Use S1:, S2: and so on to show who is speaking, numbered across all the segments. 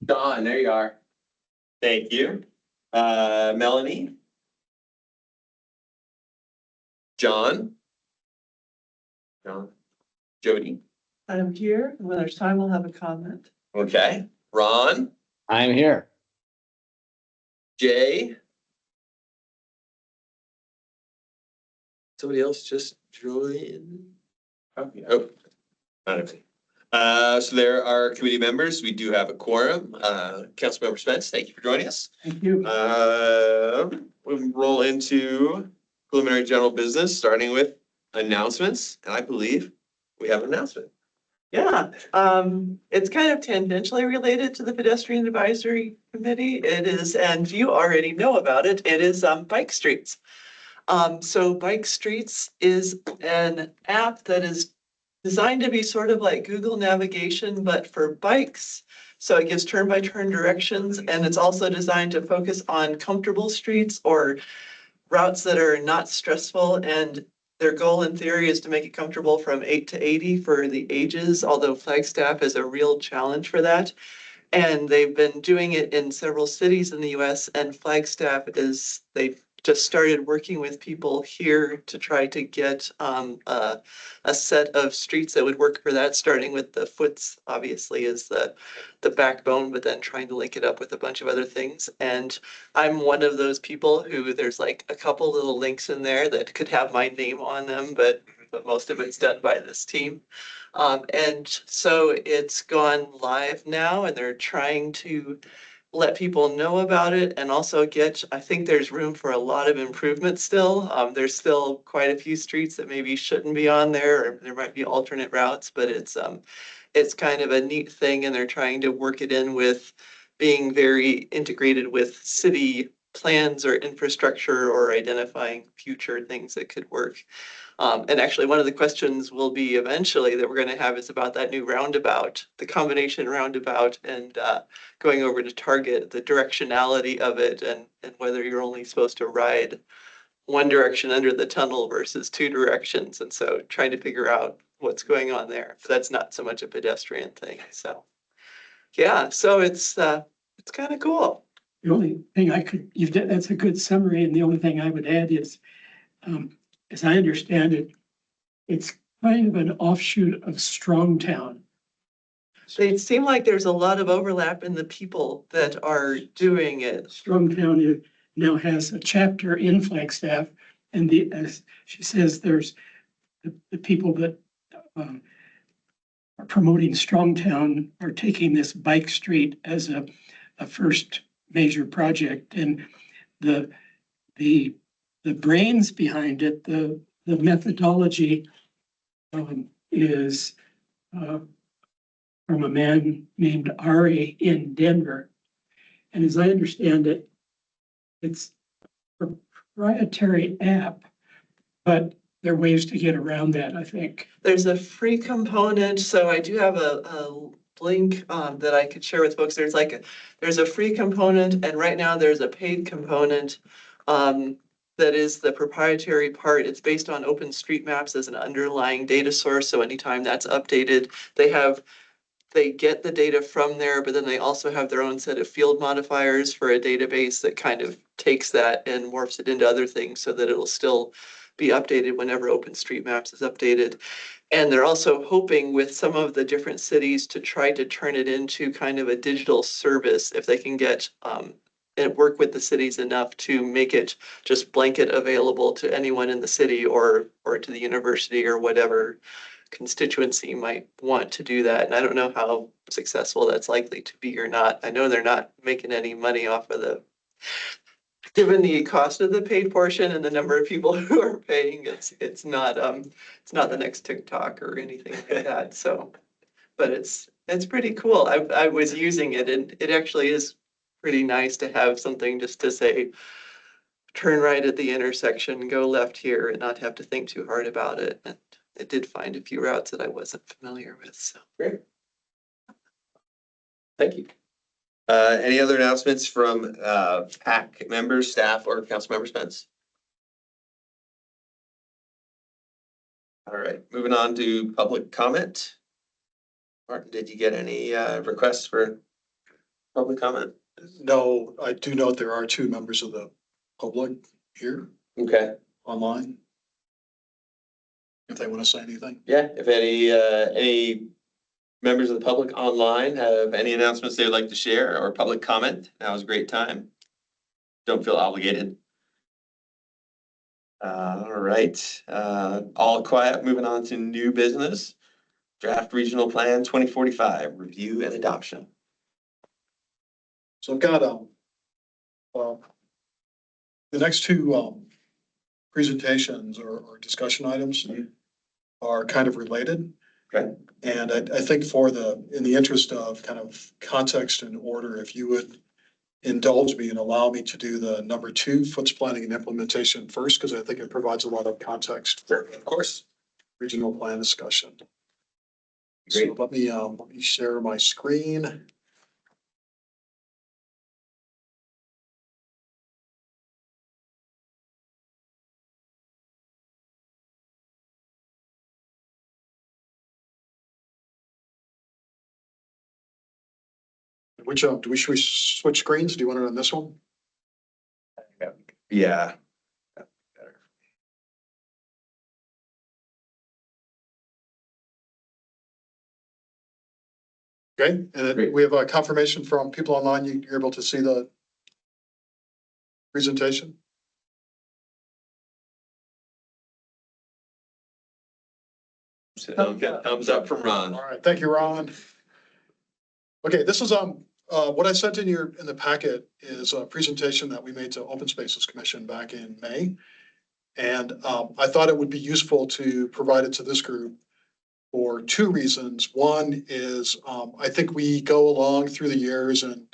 S1: Don, there you are. Thank you. Melanie? John? John? Jody?
S2: I'm here, and when there's time, we'll have a comment.
S1: Okay. Ron?
S3: I'm here.
S1: Jay? Somebody else just joined? Oh, not everybody. So there are committee members. We do have a quorum. Councilmember Spence, thank you for joining us.
S2: Thank you.
S1: We'll roll into preliminary general business, starting with announcements. And I believe we have an announcement.
S2: Yeah, it's kind of tangentially related to the Pedestrian Advisory Committee. It is, and you already know about it, it is Bike Streets. So Bike Streets is an app that is designed to be sort of like Google navigation, but for bikes. So it gives turn-by-turn directions, and it's also designed to focus on comfortable streets or routes that are not stressful. And their goal in theory is to make it comfortable from 8 to 80 for the ages, although Flagstaff is a real challenge for that. And they've been doing it in several cities in the US, and Flagstaff they've just started working with people here to try to get a set of streets that would work for that, starting with the foots, obviously, is the backbone, but then trying to link it up with a bunch of other things. And I'm one of those people who there's like a couple little links in there that could have my name on them, but most of it's done by this team. And so it's gone live now, and they're trying to let people know about it and also I think there's room for a lot of improvement still. There's still quite a few streets that maybe shouldn't be on there, or there might be alternate routes, but it's kind of a neat thing, and they're trying to work it in with being very integrated with city plans or infrastructure or identifying future things that could work. And actually, one of the questions will be eventually that we're going to have is about that new roundabout, the combination roundabout, and going over to Target, the directionality of it, and whether you're only supposed to ride one direction under the tunnel versus two directions. And so trying to figure out what's going on there. But that's not so much a pedestrian thing. So yeah, so it's kind of cool.
S4: The only thing that's a good summary. And the only thing I would add is, as I understand it, it's kind of an offshoot of Strongtown.
S2: It seems like there's a lot of overlap in the people that are doing it.
S4: Strongtown now has a chapter in Flagstaff, and as she says, there's the people that are promoting Strongtown are taking this bike street as a first major project, and the brains behind it, the methodology is from a man named Ari in Denver. And as I understand it, it's a proprietary app, but there are ways to get around that, I think.
S2: There's a free component. So I do have a link that I could share with folks. There's a free component, and right now there's a paid component that is the proprietary part. It's based on OpenStreetMaps as an underlying data source. So anytime that's updated, they get the data from there, but then they also have their own set of field modifiers for a database that kind of takes that and morphs it into other things so that it'll still be updated whenever OpenStreetMaps is updated. And they're also hoping with some of the different cities to try to turn it into kind of a digital service if they can get and work with the cities enough to make it just blanket available to anyone in the city or to the university or whatever constituency might want to do that. And I don't know how successful that's likely to be or not. I know they're not making any money off of given the cost of the paid portion and the number of people who are paying, it's not the next TikTok or anything like that. So, but it's pretty cool. I was using it, and it actually is pretty nice to have something just to say, turn right at the intersection, go left here, and not have to think too hard about it. And it did find a few routes that I wasn't familiar with. So
S1: Great. Thank you. Any other announcements from PAC members, staff, or Councilmember Spence? All right, moving on to public comment. Martin, did you get any requests for public comment?
S3: No, I do note there are two members of the public here
S1: Okay,
S3: online. If they want to say anything.
S1: yeah, if any members of the public online have any announcements they would like to share or public comment, now is a great time. Don't feel obligated. All right, all quiet, moving on to new business. Draft Regional Plan 2045, review and adoption.
S3: So I've got, the next two, presentations or discussion items
S1: Mhm.
S3: are kind of related.
S1: Okay.
S3: And I think in the interest of kind of context and order, if you would indulge me and allow me to do the number two, foots planning and implementation first, because I think it provides a lot of context for
S1: Of course.
S3: regional plan discussion.
S1: Great.
S3: So let me share my screen. Should we switch screens? Do you want it on this one?
S1: Yeah. Better.
S3: Okay, and then
S1: Great.
S3: we have a confirmation from people online. You're able to see the presentation?
S1: Okay, thumbs up from Ron.
S3: All right, thank you, Ron. Okay, this is, what I sent in the packet is a presentation that we made to Open Spaces Commission back in May. And, I thought it would be useful to provide it to this group for two reasons. One is, I think we go along through the years and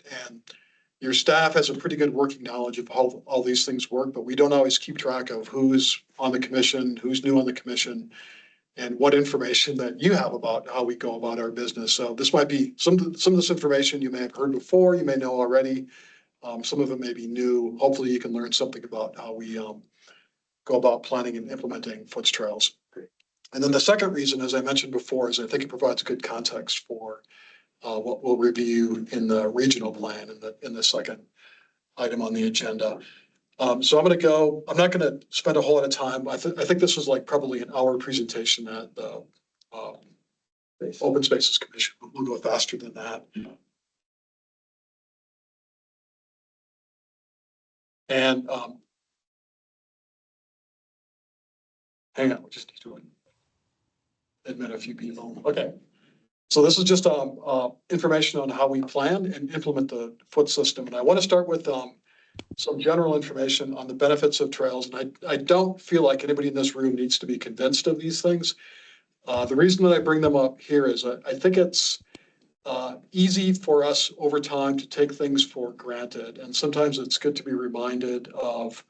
S3: your staff has a pretty good working knowledge of how all these things work, but we don't always keep track of who's on the commission, who's new on the commission, and what information that you have about how we go about our business. So this might be some of this information you may have heard before, you may know already. Some of it may be new. Hopefully you can learn something about how we go about planning and implementing foots trails. And then the second reason, as I mentioned before, is I think it provides good context for what we'll review in the regional plan in the second item on the agenda. So I'm not gonna spend a whole lot of time. I think this was like probably an hour presentation at the Open Spaces Commission. We'll go faster than that. And hang on, we just need to admit a few people. Okay. So this is just information on how we plan and implement the foot system. And I want to start with some general information on the benefits of trails. And I don't feel like anybody in this room needs to be convinced of these things. The reason that I bring them up here is I think it's easy for us over time to take things for granted. And sometimes it's good to be reminded of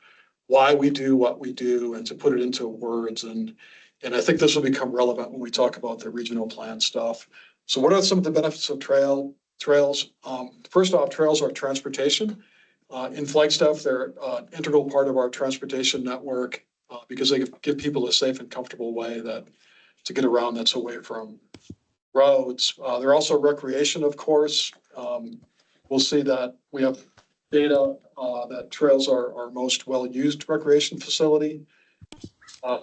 S3: why we do what we do and to put it into words. And I think this will become relevant when we talk about the regional plan stuff. So what are some of the benefits of trails? First off, trails are transportation. In Flagstaff, they're an integral part of our transportation network because they give people a safe and comfortable way to get around that's away from roads. They're also recreation, of course. We'll see that we have data that trails are our most well-used recreation facility.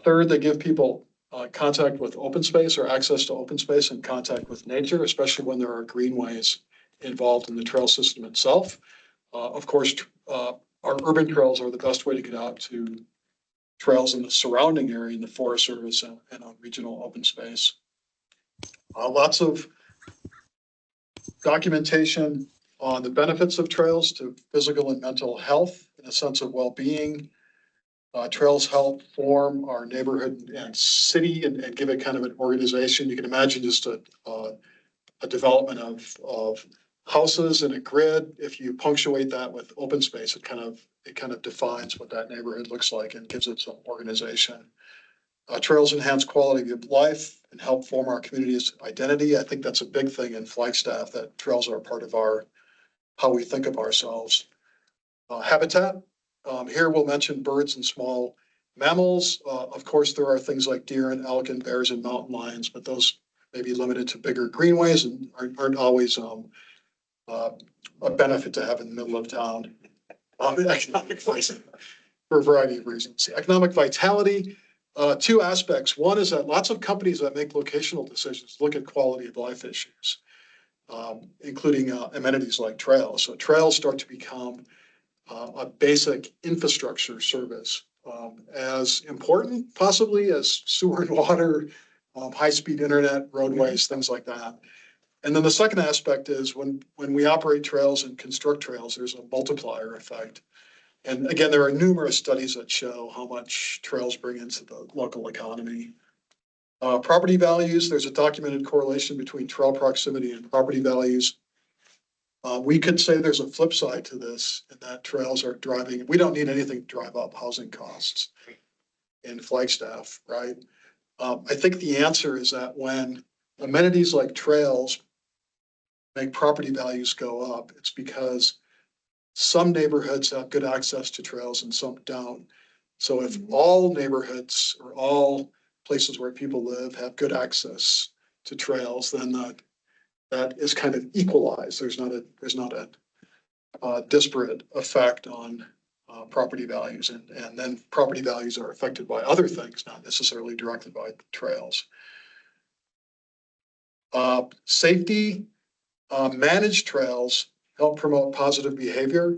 S3: Third, they give people contact with open space or access to open space and contact with nature, especially when there are greenways involved in the trail system itself. Of course, our urban trails are the best way to get out to trails in the surrounding area in the Forest Service and on regional open space. Lots of documentation on the benefits of trails to physical and mental health and a sense of well-being. Trails help form our neighborhood and city and give it kind of an organization. You can imagine just a development of houses and a grid. If you punctuate that with open space, it kind of defines what that neighborhood looks like and gives it some organization. Trails enhance quality of life and help form our community's identity. I think that's a big thing in Flagstaff, that trails are a part of how we think of ourselves. Habitat. Here we'll mention birds and small mammals. Of course, there are things like deer and elk and bears and mountain lions, but those may be limited to bigger greenways and aren't always a benefit to have in the middle of town. Economic vitality, for a variety of reasons. Economic vitality, two aspects. One is that lots of companies that make locational decisions look at quality of life issues, including amenities like trails. So trails start to become a basic infrastructure service, as important possibly as sewer and water, high-speed internet, roadways, things like that. And then the second aspect is when we operate trails and construct trails, there's a multiplier effect. And again, there are numerous studies that show how much trails bring into the local economy. Property values, there's a documented correlation between trail proximity and property values. We could say there's a flip side to this, and that trails are driving, we don't need anything to drive up housing costs in Flagstaff, right? I think the answer is that when amenities like trails make property values go up, it's because some neighborhoods have good access to trails and some don't. So if all neighborhoods or all places where people live have good access to trails, then that is kind of equalized. There's not a disparate effect on property values, and then property values are affected by other things, not necessarily directly by trails. Safety. Managed trails help promote positive behavior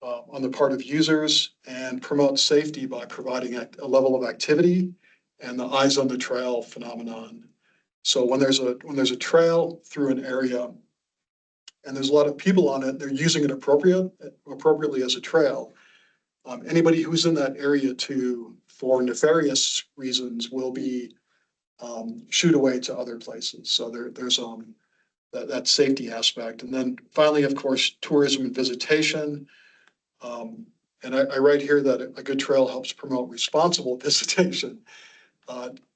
S3: on the part of users and promote safety by providing a level of activity and the eyes on the trail phenomenon. So when there's a trail through an area and there's a lot of people on it, they're using it appropriately as a trail. Anybody who's in that area for nefarious reasons will be shooed away to other places. So there's that safety aspect. And then finally, of course, tourism and visitation. And I write here that a good trail helps promote responsible visitation.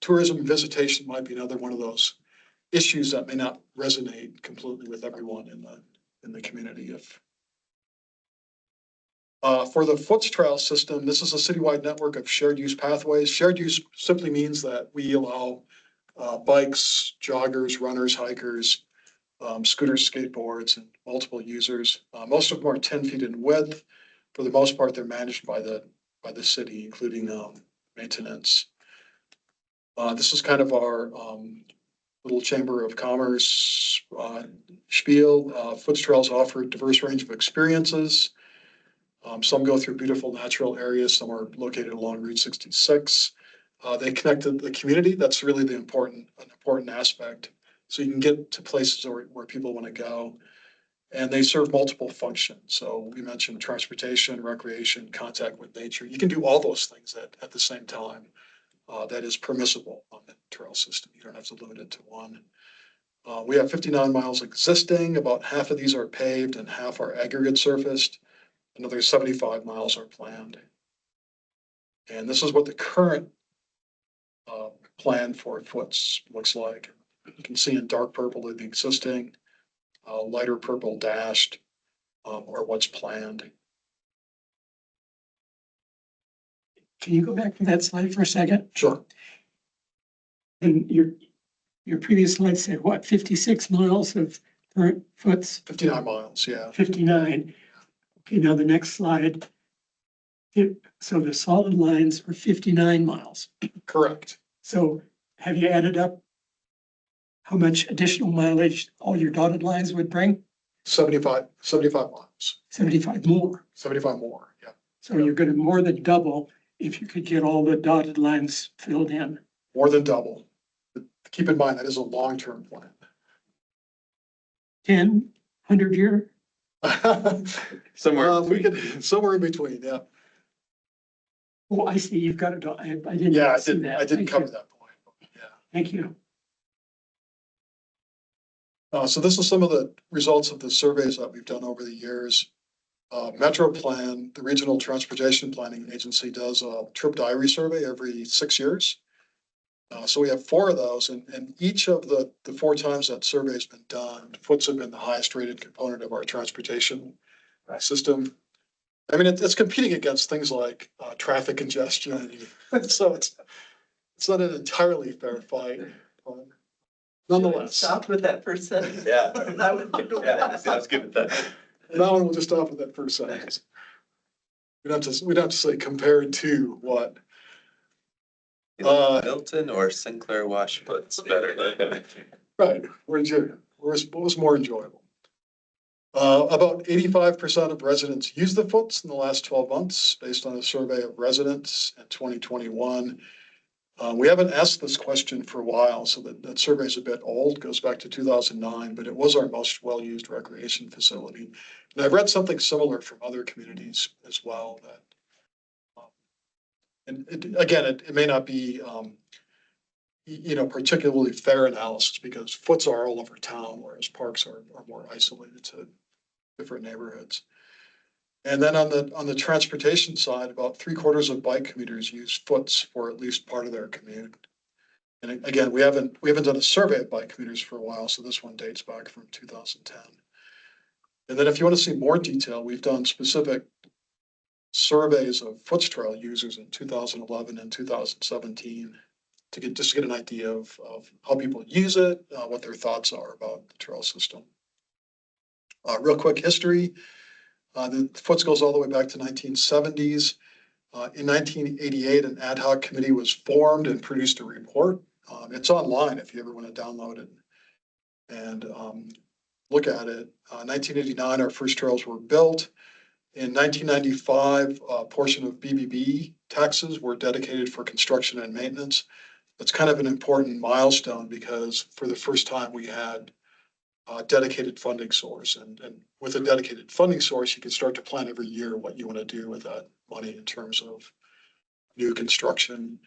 S3: Tourism and visitation might be another one of those issues that may not resonate completely with everyone in the community. For the Foots Trail system, this is a citywide network of shared use pathways. Shared use simply means that we allow bikes, joggers, runners, hikers, scooters, skateboards, and multiple users. Most of them are 10 feet in width. For the most part, they're managed by the city, including maintenance. This is kind of our little Chamber of Commerce spiel. Foots Trails offer a diverse range of experiences. Some go through beautiful natural areas. Some are located along Route 66. They connect the community. That's really an important aspect. So you can get to places where people want to go, and they serve multiple functions. So we mentioned transportation, recreation, contact with nature. You can do all those things at the same time. That is permissible on the trail system. You don't have to limit it to one. We have 59 miles existing. About half of these are paved and half are aggregate surfaced. Another 75 miles are planned. And this is what the current plan for Foots looks like. You can see in dark purple the existing, lighter purple dashed, or what's planned.
S4: Can you go back to that slide for a second?
S3: Sure.
S4: And your previous slide said what, 56 miles of current Foots?
S3: 59 miles, yeah.
S4: 59. Okay, now the next slide. So the solid lines were 59 miles.
S3: Correct.
S4: So have you added up how much additional mileage all your dotted lines would bring?
S3: 75 miles.
S4: 75 more.
S3: 75 more, yeah.
S4: So you're going to more than double if you could get all the dotted lines filled in.
S3: More than double. But keep in mind, that is a long-term plan.
S4: 10, 100 year?
S1: Somewhere.
S3: We could, somewhere in between, yeah.
S4: Oh, I see. You've got it. I didn't
S3: Yeah,
S4: see that.
S3: I didn't
S4: Thank
S3: cover
S4: you.
S3: that point. Yeah.
S4: Thank you.
S3: So this is some of the results of the surveys that we've done over the years. Metro Plan, the Regional Transportation Planning Agency, does a trip diary survey every 6 years. So we have 4 of those, and each of the 4 times that survey has been done, Foots have been the highest rated component of our transportation system. I mean, it's competing against things like traffic congestion, so it's not an entirely fair fight. Nonetheless,
S2: Stop with that first sentence.
S1: Yeah.
S2: I would do
S1: Yeah,
S2: that.
S1: sounds good with that.
S3: that one will just stop with that first sentence. We'd have to say compared to what?
S5: Milton or Sinclair Washput's better.
S3: Right, what was more enjoyable? About 85% of residents use the foots in the last 12 months, based on a survey of residents in 2021. We haven't asked this question for a while, so that survey is a bit old, goes back to 2009, but it was our most well-used recreation facility. And I've read something similar from other communities as well that, and it may not be, particularly fair analysis because foots are all over town, whereas parks are more isolated to different neighborhoods. And then on the transportation side, about 3/4 of bike commuters use foots for at least part of their commute. And again, we haven't done a survey of bike commuters for a while, so this one dates back from 2010. And then if you want to see more detail, we've done specific surveys of Foots Trail users in 2011 and 2017 to get an idea of how people use it, what their thoughts are about the trail system. Real quick history. The Foots goes all the way back to 1970s. In 1988, an ad hoc committee was formed and produced a report. It's online if you ever want to download it and look at it. 1989, our first trails were built. In 1995, a portion of BBB taxes were dedicated for construction and maintenance. That's kind of an important milestone because for the first time we had a dedicated funding source. And with a dedicated funding source, you can start to plan every year what you want to do with that money in terms of new construction.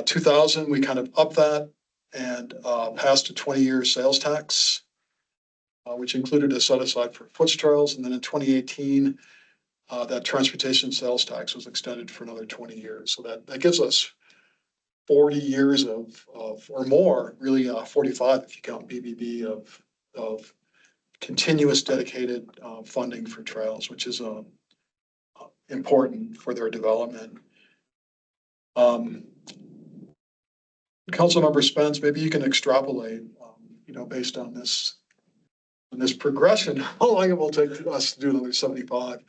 S3: 2000, we kind of upped that and passed a 20-year sales tax, which included a set aside for Foots Trails. And then in 2018, that transportation sales tax was extended for another 20 years. So that gives us 40 years of or more, really 45 if you count BBB of continuous dedicated funding for trails, which is important for their development. Councilmember Spence, maybe you can extrapolate, based on this progression, how long it will take us to do another 75.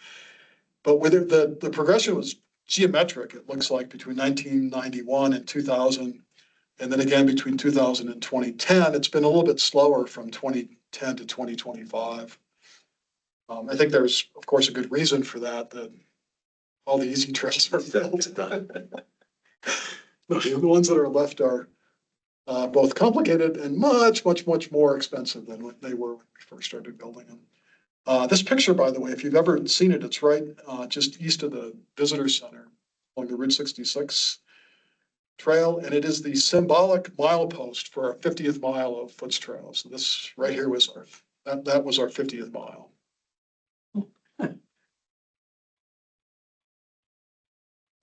S3: But whether the progression was geometric, it looks like between 1991 and 2000, and then again between 2000 and 2010, it's been a little bit slower from 2010 to 2025. I think there's, of course, a good reason for that, that all the easy trails are built. The ones that are left are both complicated and much, much, much more expensive than what they were when we first started building them. This picture, by the way, if you've ever seen it, it's right just east of the visitor center along the Route 66 trail, and it is the symbolic milepost for our 50th mile of Foots Trail. So this right here was that was our 50th mile.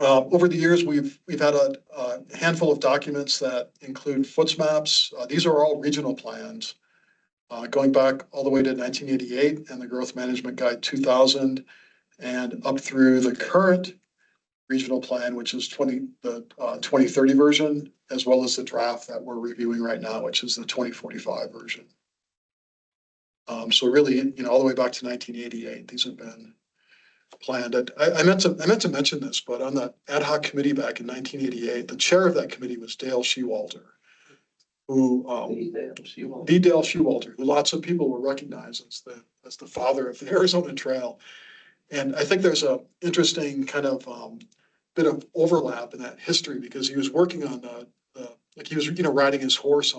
S3: Over the years, we've had a handful of documents that include Foots maps. These are all regional plans going back all the way to 1988 and the Growth Management Guide 2000 and up through the current regional plan, which is the 2030 version, as well as the draft that we're reviewing right now, which is the 2045 version. So really, all the way back to 1988, these have been planned. I meant to mention this, but on that ad hoc committee back in 1988, the chair of that committee was Dale Shewalter, who the Dale Shewalter, who lots of people will recognize as the father of the Arizona Trail. And I think there's a interesting kind of bit of overlap in that history because he was working on he was riding his horse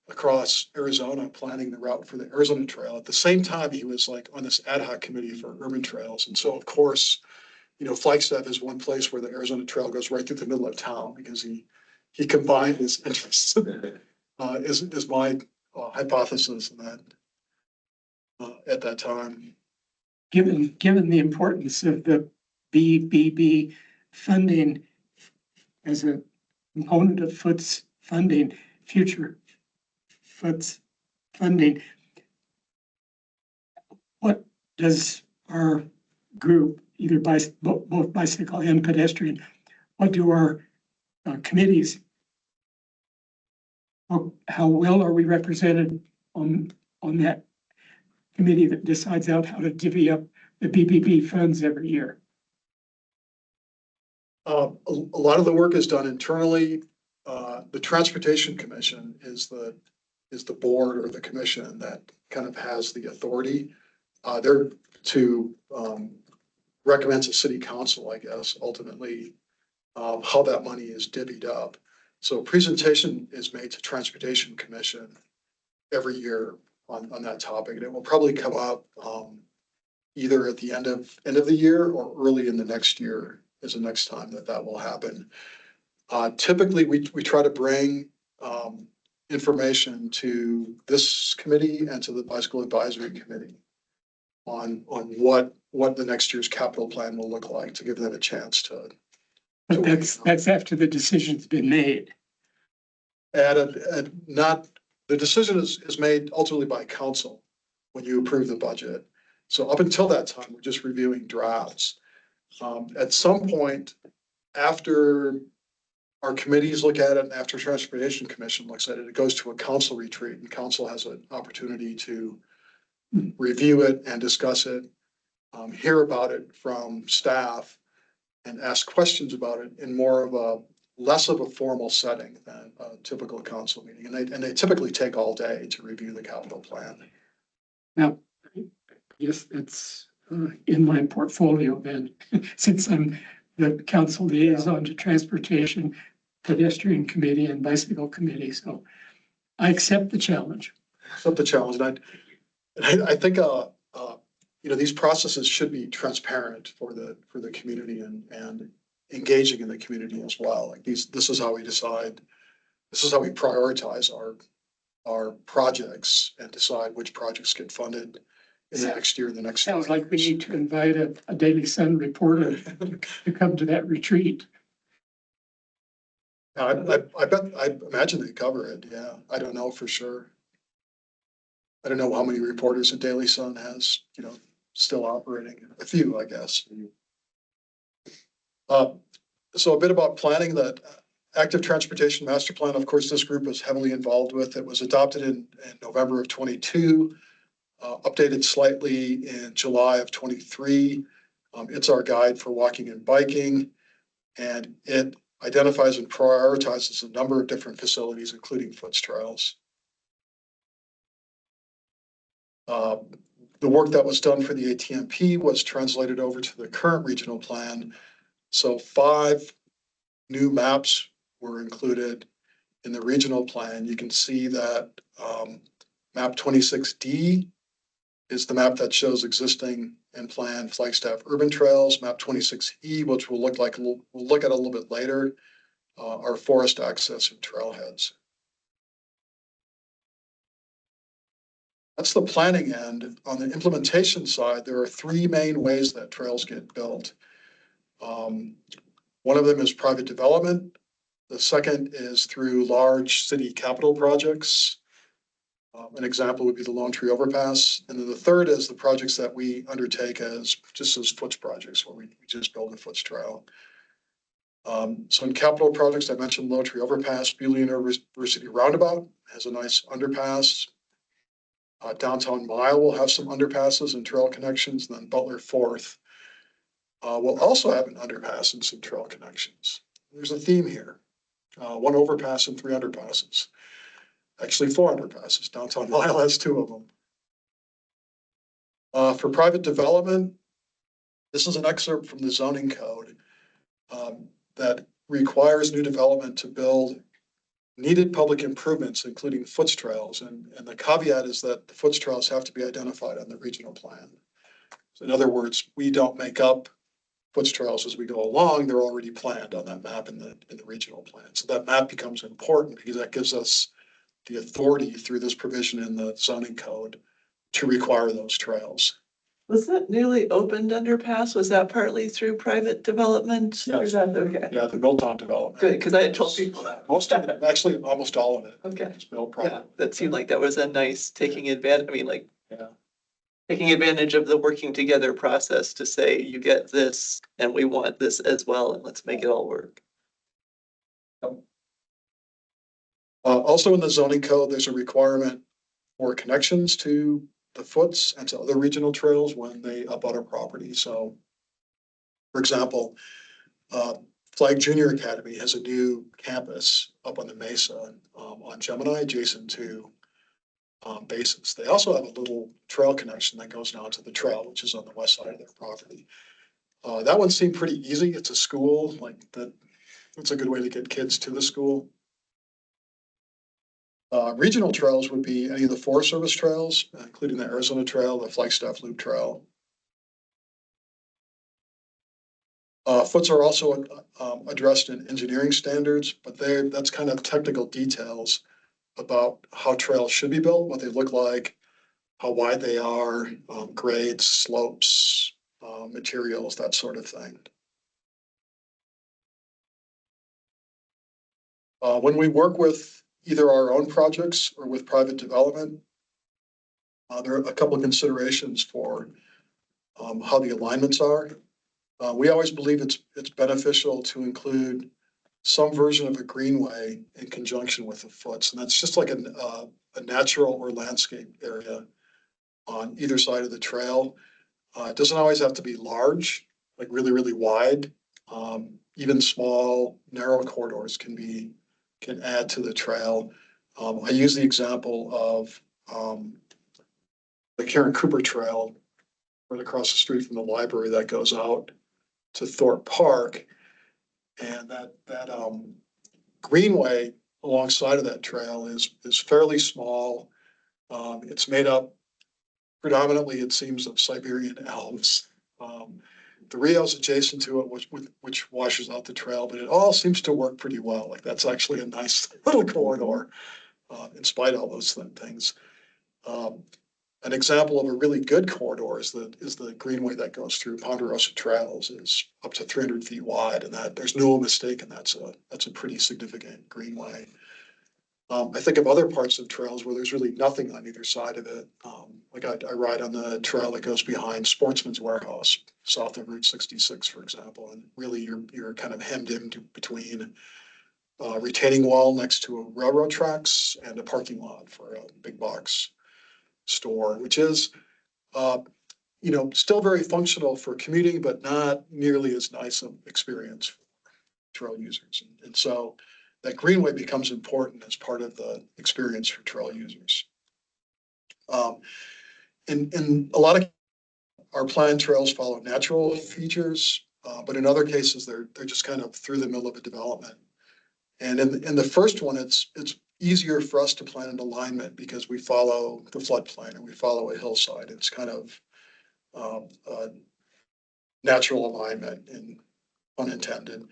S3: across Arizona, planning the route for the Arizona Trail. At the same time, he was on this ad hoc committee for urban trails. And so, of course, Flagstaff is one place where the Arizona Trail goes right through the middle of town because he combined his interests. Is my hypothesis in that at that time.
S4: Given the importance of the BBB funding as a component of Foots funding, future Foots funding, what does our group, either both bicycle and pedestrian, what do our committees how well are we represented on that committee that decides out how to divvy up the BBB funds every year?
S3: A lot of the work is done internally. The Transportation Commission is the board or the commission that kind of has the authority. They're to recommend to city council, I guess, ultimately, how that money is divvied up. So presentation is made to Transportation Commission every year on that topic, and it will probably come up either at the end of the year or early in the next year is the next time that will happen. Typically, we try to bring information to this committee and to the Bicycle Advisory Committee on what the next year's capital plan will look like, to give them a chance to.
S4: But that's after the decision's been made.
S3: And not, the decision is made ultimately by council when you approve the budget. So up until that time, we're just reviewing drafts. At some point, after our committees look at it and after Transportation Commission looks at it, it goes to a council retreat, and council has an opportunity to review it and discuss it, hear about it from staff, and ask questions about it in more of a less of a formal setting than a typical council meeting. And they typically take all day to review the capital plan.
S4: Now, yes, that's in my portfolio then, since I'm the council liaison to Transportation Pedestrian Committee and Bicycle Committee. So I accept the challenge.
S3: Accept the challenge. And I think, these processes should be transparent for the community and engaging in the community as well. Like this is how we decide, this is how we prioritize our projects and decide which projects get funded in the next year and the next.
S4: Sounds like we need to invite a Daily Sun reporter to come to that retreat.
S3: I imagine they cover it. Yeah, I don't know for sure. I don't know how many reporters the Daily Sun has, still operating. A few, I guess. So a bit about planning. That active transportation master plan, of course, this group was heavily involved with. It was adopted in November of 22, updated slightly in July of 23. It's our guide for walking and biking, and it identifies and prioritizes a number of different facilities, including foots trails. The work that was done for the ATMP was translated over to the current regional plan. So 5 new maps were included in the regional plan. You can see that map 26D is the map that shows existing and planned Flagstaff urban trails. Map 26E, which we'll look at a little bit later, are forest access and trailheads. That's the planning end. On the implementation side, there are 3 main ways that trails get built. One of them is private development. The second is through large city capital projects. An example would be the Lone Tree Overpass. And then the third is the projects that we undertake as foots projects, where we just build a foots trail. So in capital projects, I mentioned Lone Tree Overpass. Beaulieu University Roundabout has a nice underpass. Downtown Mile will have some underpasses and trail connections. And then Butler Fourth will also have an underpass and some trail connections. There's a theme here. 1 overpass and 3 underpasses. Actually 4 underpasses. Downtown Mile has 2 of them. For private development, this is an excerpt from the zoning code that requires new development to build needed public improvements, including foots trails. And the caveat is that the foots trails have to be identified on the regional plan. So in other words, we don't make up foots trails as we go along. They're already planned on that map in the regional plan. So that map becomes important because that gives us the authority through this provision in the zoning code to require those trails.
S2: Was that newly opened underpass? Was that partly through private development? Or is that okay?
S3: Yeah, the Milltown development.
S2: Good, because I had told people that.
S3: Most of it, actually, almost all of it.
S2: Okay.
S3: It's built
S2: Yeah,
S3: private.
S2: that seemed like that was a nice taking advantage. I mean, like,
S3: Yeah.
S2: taking advantage of the working together process to say, you get this and we want this as well, and let's make it all work.
S3: Also in the zoning code, there's a requirement for connections to the foots and to other regional trails when they abut a property. So, for example, Flag Junior Academy has a new campus up on the Mesa on Gemini, adjacent to bases. They also have a little trail connection that goes down to the trail, which is on the west side of their property. That one seemed pretty easy. It's a school, like that. It's a good way to get kids to the school. Regional trails would be any of the Forest Service trails, including the Arizona Trail, the Flagstaff Loop Trail. Foots are also addressed in engineering standards, but that's kind of technical details about how trails should be built, what they look like, how wide they are, grades, slopes, materials, that sort of thing. When we work with either our own projects or with private development, there are a couple of considerations for how the alignments are. We always believe it's beneficial to include some version of a greenway in conjunction with the foots, and that's just like a natural or landscape area on either side of the trail. It doesn't always have to be large, like really, really wide. Even small, narrow corridors can add to the trail. I use the example of the Karen Cooper Trail right across the street from the library that goes out to Thorpe Park. And that greenway alongside of that trail is fairly small. It's made up predominantly, it seems, of Siberian elms. The Rio's adjacent to it, which washes out the trail, but it all seems to work pretty well. Like that's actually a nice little corridor, in spite of all those things. An example of a really good corridor is the greenway that goes through Ponderosa Trails, is up to 300 feet wide, and that there's no mistake, and that's a pretty significant greenway. I think of other parts of trails where there's really nothing on either side of it. Like I ride on the trail that goes behind Sportsman's Warehouse, south of Route 66, for example, and really you're kind of hemmed in between a retaining wall next to a railroad tracks and a parking lot for a big box store, which is still very functional for commuting, but not nearly as nice an experience for trail users. And so that greenway becomes important as part of the experience for trail users. In a lot of our planned trails follow natural features, but in other cases they're just kind of through the middle of a development. And in the first one, it's easier for us to plan an alignment because we follow the floodplain and we follow a hillside. It's kind of a natural alignment, and unintended.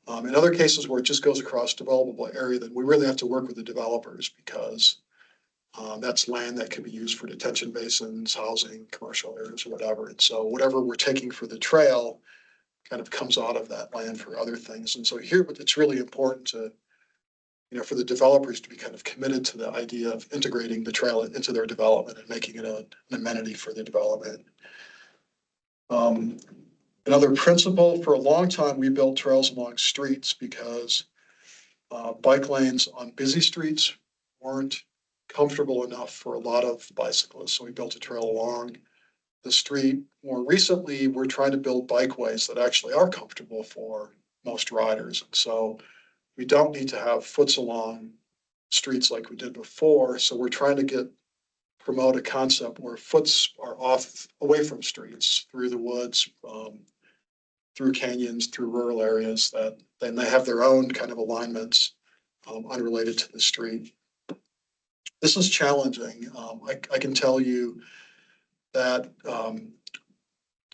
S3: In other cases where it just goes across developable area, then we really have to work with the developers because that's land that can be used for detention basins, housing, commercial areas, or whatever. And so whatever we're taking for the trail kind of comes out of that land for other things. And so here, it's really important to, for the developers to be kind of committed to the idea of integrating the trail into their development and making it an amenity for the development. Another principle, for a long time, we built trails along streets because bike lanes on busy streets weren't comfortable enough for a lot of bicyclists. So we built a trail along the street. More recently, we're trying to build bikeways that actually are comfortable for most riders. And so we don't need to have foots along streets like we did before. So we're trying to promote a concept where foots are off away from streets, through the woods, through canyons, through rural areas, that then they have their own kind of alignments unrelated to the street. This is challenging. I can tell you that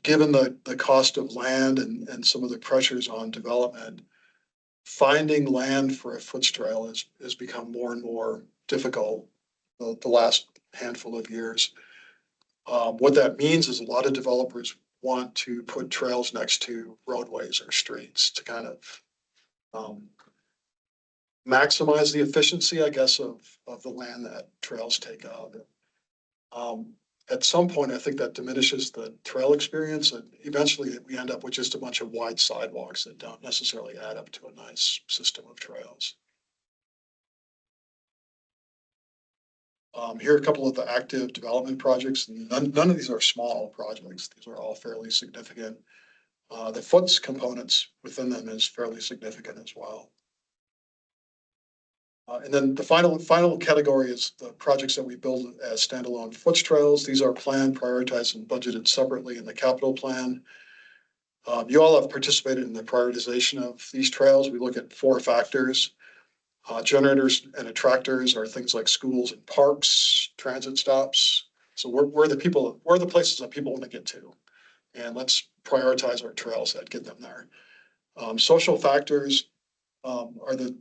S3: given the cost of land and some of the pressures on development, finding land for a foot trail has become more and more difficult the last handful of years. What that means is a lot of developers want to put trails next to roadways or streets to kind of maximize the efficiency, I guess, of the land that trails take up. At some point, I think that diminishes the trail experience, and eventually we end up with just a bunch of wide sidewalks that don't necessarily add up to a nice system of trails. Here are a couple of the active development projects. None of these are small projects. These are all fairly significant. The foots components within them is fairly significant as well. And then the final category is the projects that we build as standalone foots trails. These are planned, prioritized, and budgeted separately in the capital plan. You all have participated in the prioritization of these trails. We look at 4 factors. Generators and attractors are things like schools and parks, transit stops. So we're the places that people want to get to. And let's prioritize our trails that get them there. Social factors are the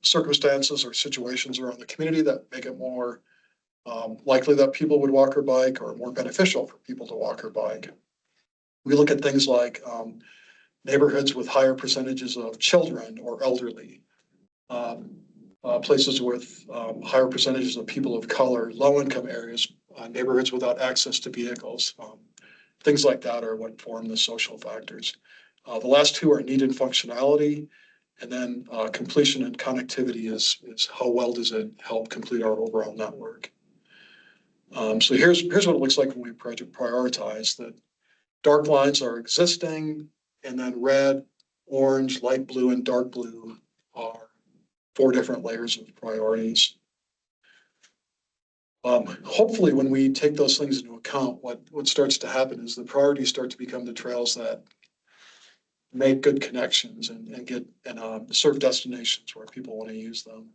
S3: circumstances or situations around the community that make it more likely that people would walk or bike, or more beneficial for people to walk or bike. We look at things like neighborhoods with higher percentages of children or elderly, places with higher percentages of people of color, low-income areas, neighborhoods without access to vehicles. Things like that are what form the social factors. The last 2 are need and functionality, and then completion and connectivity is how well does it help complete our overall network. So here's what it looks like when we prioritize. The dark lines are existing, and then red, orange, light blue, and dark blue are 4 different layers of priorities. Hopefully, when we take those things into account, what starts to happen is the priorities start to become the trails that make good connections and serve destinations where people want to use them.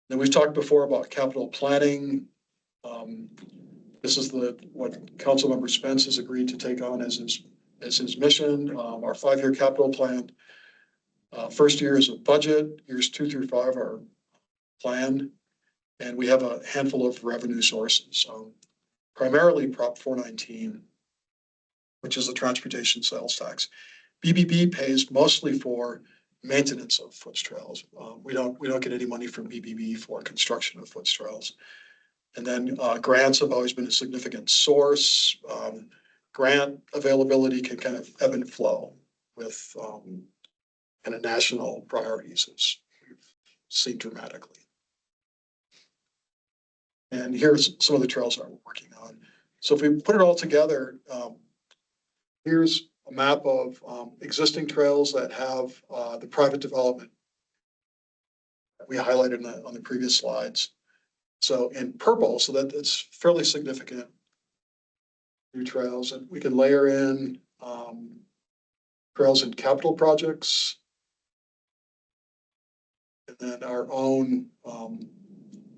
S3: Then we've talked before about capital planning. This is what Councilmember Spence has agreed to take on as his mission. Our 5-year capital plan. First year is a budget. Years 2 through 5 are planned. And we have a handful of revenue sources, primarily Prop 419, which is a transportation sales tax. BBB pays mostly for maintenance of foots trails. We don't get any money from BBB for construction of foots trails. And then grants have always been a significant source. Grant availability can kind of ebb and flow with kind of national priorities, as we've seen dramatically. And here's some of the trails that we're working on. So if we put it all together, here's a map of existing trails that have the private development that we highlighted on the previous slides. So in purple, so that it's fairly significant new trails, and we can layer in trails and capital projects, and then our own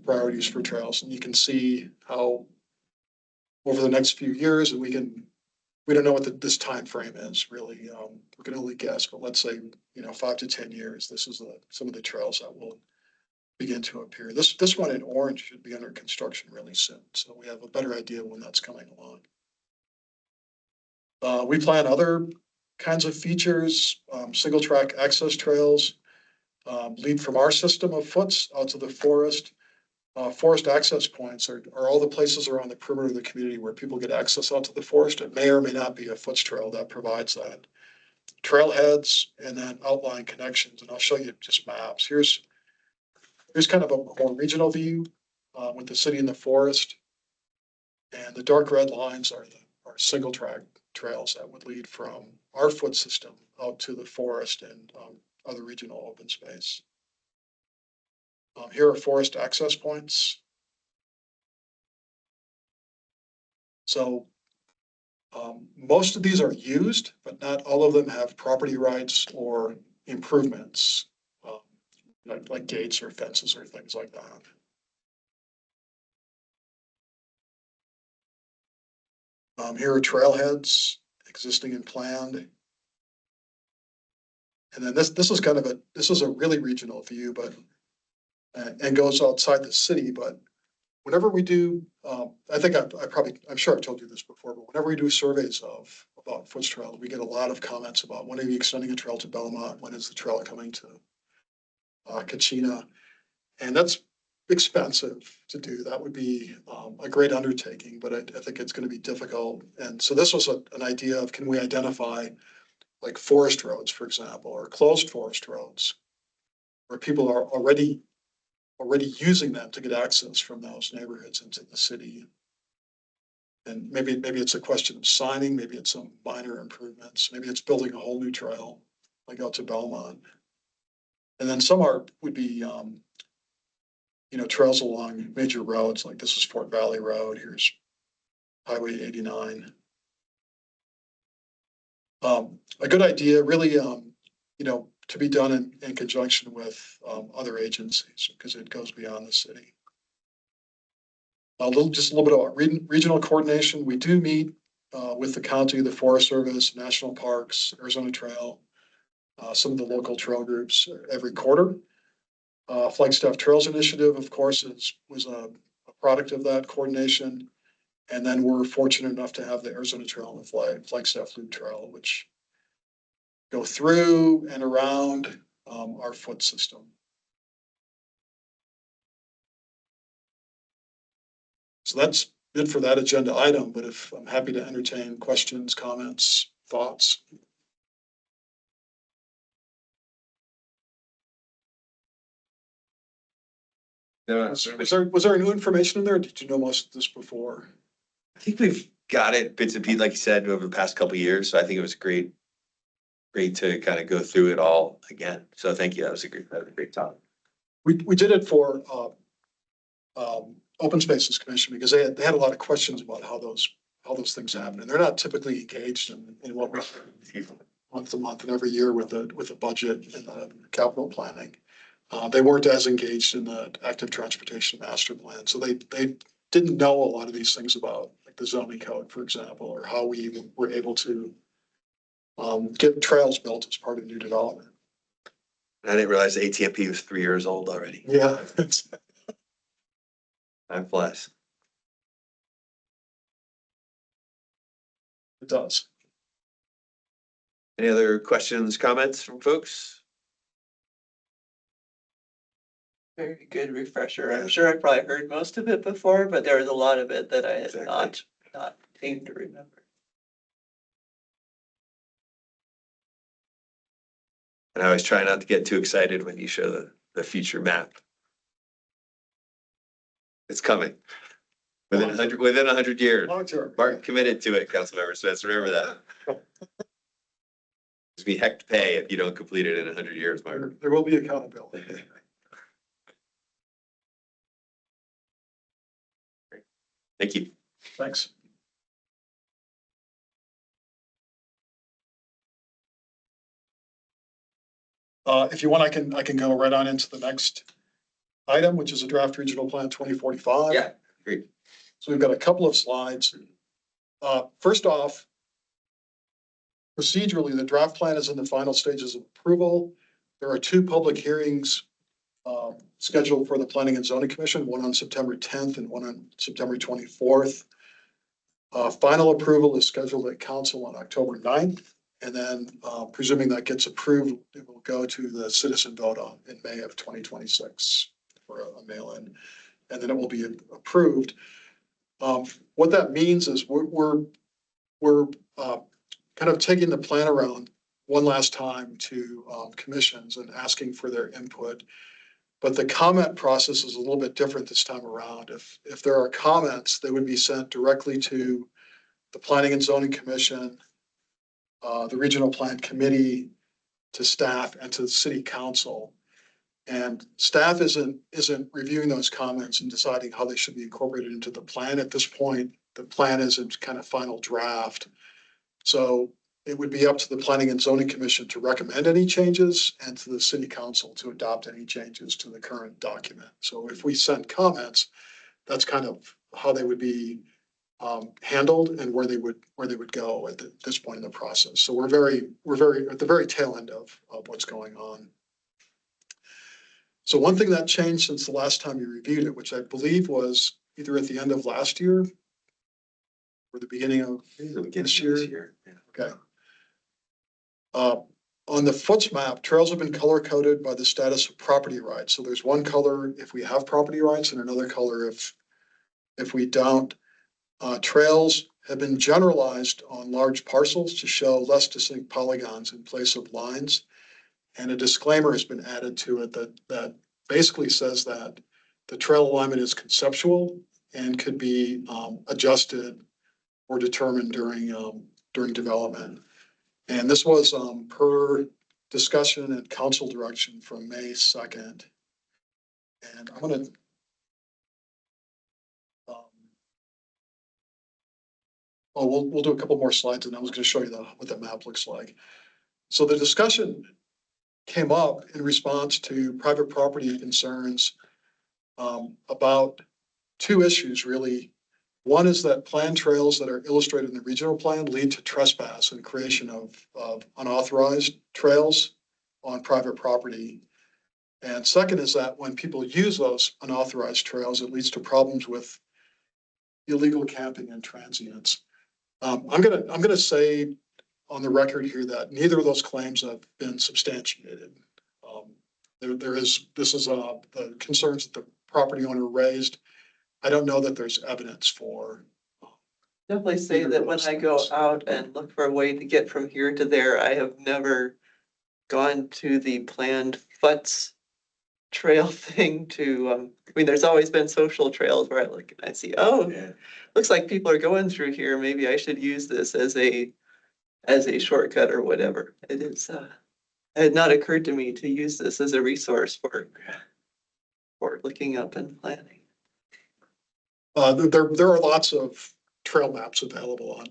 S3: priorities for trails. And you can see how over the next few years, and we don't know what this time frame is really. We can only guess, but let's say 5 to 10 years. This is some of the trails that will begin to appear. This one in orange should be under construction really soon, so we have a better idea when that's coming along. We plan other kinds of features, single track access trails, lead from our system of foots out to the forest. Forest access points are all the places around the perimeter of the community where people get access out to the forest. It may or may not be a foots trail that provides that. Trailheads and then outline connections, and I'll show you just maps. Here's kind of a more regional view with the city and the forest. And the dark red lines are single track trails that would lead from our foot system out to the forest and other regional open space. Here are forest access points. So most of these are used, but not all of them have property rights or improvements, like gates or fences or things like that. Here are trailheads existing and planned. And then this is a really regional view, but and goes outside the city. But whenever we do, I'm sure I've told you this before, but whenever we do surveys about foots trail, we get a lot of comments about when are you extending a trail to Belmont? When is the trail coming to Kachina? And that's expensive to do. That would be a great undertaking, but I think it's going to be difficult. And so this was an idea of, can we identify like forest roads, for example, or closed forest roads where people are already already using them to get access from those neighborhoods into the city. And maybe it's a question of signing, maybe it's some minor improvements, maybe it's building a whole new trail, like out to Belmont. And then some would be, trails along major roads, like this is Fort Valley Road, here's Highway 89. A good idea, really, to be done in conjunction with other agencies, because it goes beyond the city. Just a little bit about regional coordination. We do meet with the county, the Forest Service, National Parks, Arizona Trail, some of the local trail groups every quarter. Flagstaff Trails Initiative, of course, was a product of that coordination. And then we're fortunate enough to have the Arizona Trail and the Flagstaff Loop Trail, which go through and around our foot system. So that's it for that agenda item, but if I'm happy to entertain questions, comments, thoughts. Was there new information in there? Or did you know most of this before?
S1: I think we've got it bits and pieces, like you said, over the past couple of years. So I think it was great to kind of go through it all again. So thank you. That was a great talk.
S3: We did it for Open Spaces Commission because they had a lot of questions about how those things happen, and they're not typically engaged in what we month to month and every year with the budget and the capital planning. They weren't as engaged in the active transportation master plan, so they didn't know a lot of these things about like the zoning code, for example, or how we were able to get trails built as part of new development.
S1: I didn't realize the ATMP was 3 years old already.
S3: Yeah.
S1: Time flies.
S3: It does.
S1: Any other questions, comments from folks?
S2: Very good refresher. I'm sure I probably heard most of it before, but there was a lot of it that I had not aimed to remember.
S1: And I always try not to get too excited when you show the future map. It's coming. Within 100 years.
S3: Long term.
S1: Mark committed to it, Councilmember Spence. Remember that. There's be heck to pay if you don't complete it in 100 years, Mark.
S3: There will be accountability.
S1: Thank you.
S3: Thanks. If you want, I can go right on into the next item, which is a draft regional plan 2045.
S1: Yeah, great.
S3: So we've got a couple of slides. First off, procedurally, the draft plan is in the final stages of approval. There are 2 public hearings scheduled for the Planning and Zoning Commission, one on September 10th and one on September 24th. Final approval is scheduled at council on October 9th. And then presuming that gets approved, it will go to the citizen vote on in May of 2026 for a mail-in, and then it will be approved. What that means is we're kind of taking the plan around one last time to commissions and asking for their input. But the comment process is a little bit different this time around. If there are comments, they would be sent directly to the Planning and Zoning Commission, the Regional Plan Committee, to staff, and to the City Council. And staff isn't reviewing those comments and deciding how they should be incorporated into the plan. At this point, the plan is in kind of final draft. So it would be up to the Planning and Zoning Commission to recommend any changes and to the City Council to adopt any changes to the current document. So if we send comments, that's kind of how they would be handled and where they would go at this point in the process. So we're very at the very tail end of what's going on. So one thing that changed since the last time you reviewed it, which I believe was either at the end of last year or the beginning of this year.
S1: Yeah.
S3: Okay. On the Foots map, trails have been color coded by the status of property rights. So there's one color if we have property rights and another color if we don't. Trails have been generalized on large parcels to show less distinct polygons in place of lines. And a disclaimer has been added to it that basically says that the trail alignment is conceptual and could be adjusted or determined during development. And this was per discussion and council direction from May 2nd. And I'm gonna we'll do a couple more slides and I was gonna show you what that map looks like. So the discussion came up in response to private property concerns about two issues, really. One is that planned trails that are illustrated in the regional plan lead to trespass and creation of unauthorized trails on private property. And second is that when people use those unauthorized trails, it leads to problems with illegal camping and transients. I'm gonna say on the record here that neither of those claims have been substantiated. This is the concerns that the property owner raised. I don't know that there's evidence for.
S2: Definitely say that when I go out and look for a way to get from here to there, I have never gone to the planned FUTS trail thing to, I mean, there's always been social trails where I look and I see, oh, looks like people are going through here. Maybe I should use this as a shortcut or whatever. It had not occurred to me to use this as a resource for looking up and planning.
S3: There are lots of trail maps available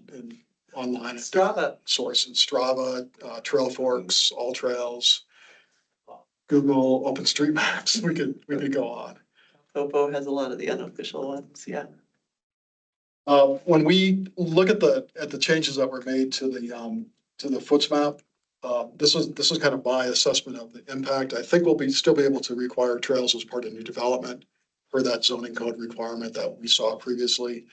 S3: online. at
S2: Strava.
S3: Sources, Strava, Trail Forks, All Trails, Google, OpenStreetMaps. We could go on.
S2: Topo has a lot of the unofficial ones, yeah.
S3: When we look at the changes that were made to the FOOTS map, this is kind of my assessment of the impact. I think we'll still be able to require trails as part of new development for that zoning code requirement that we saw previously.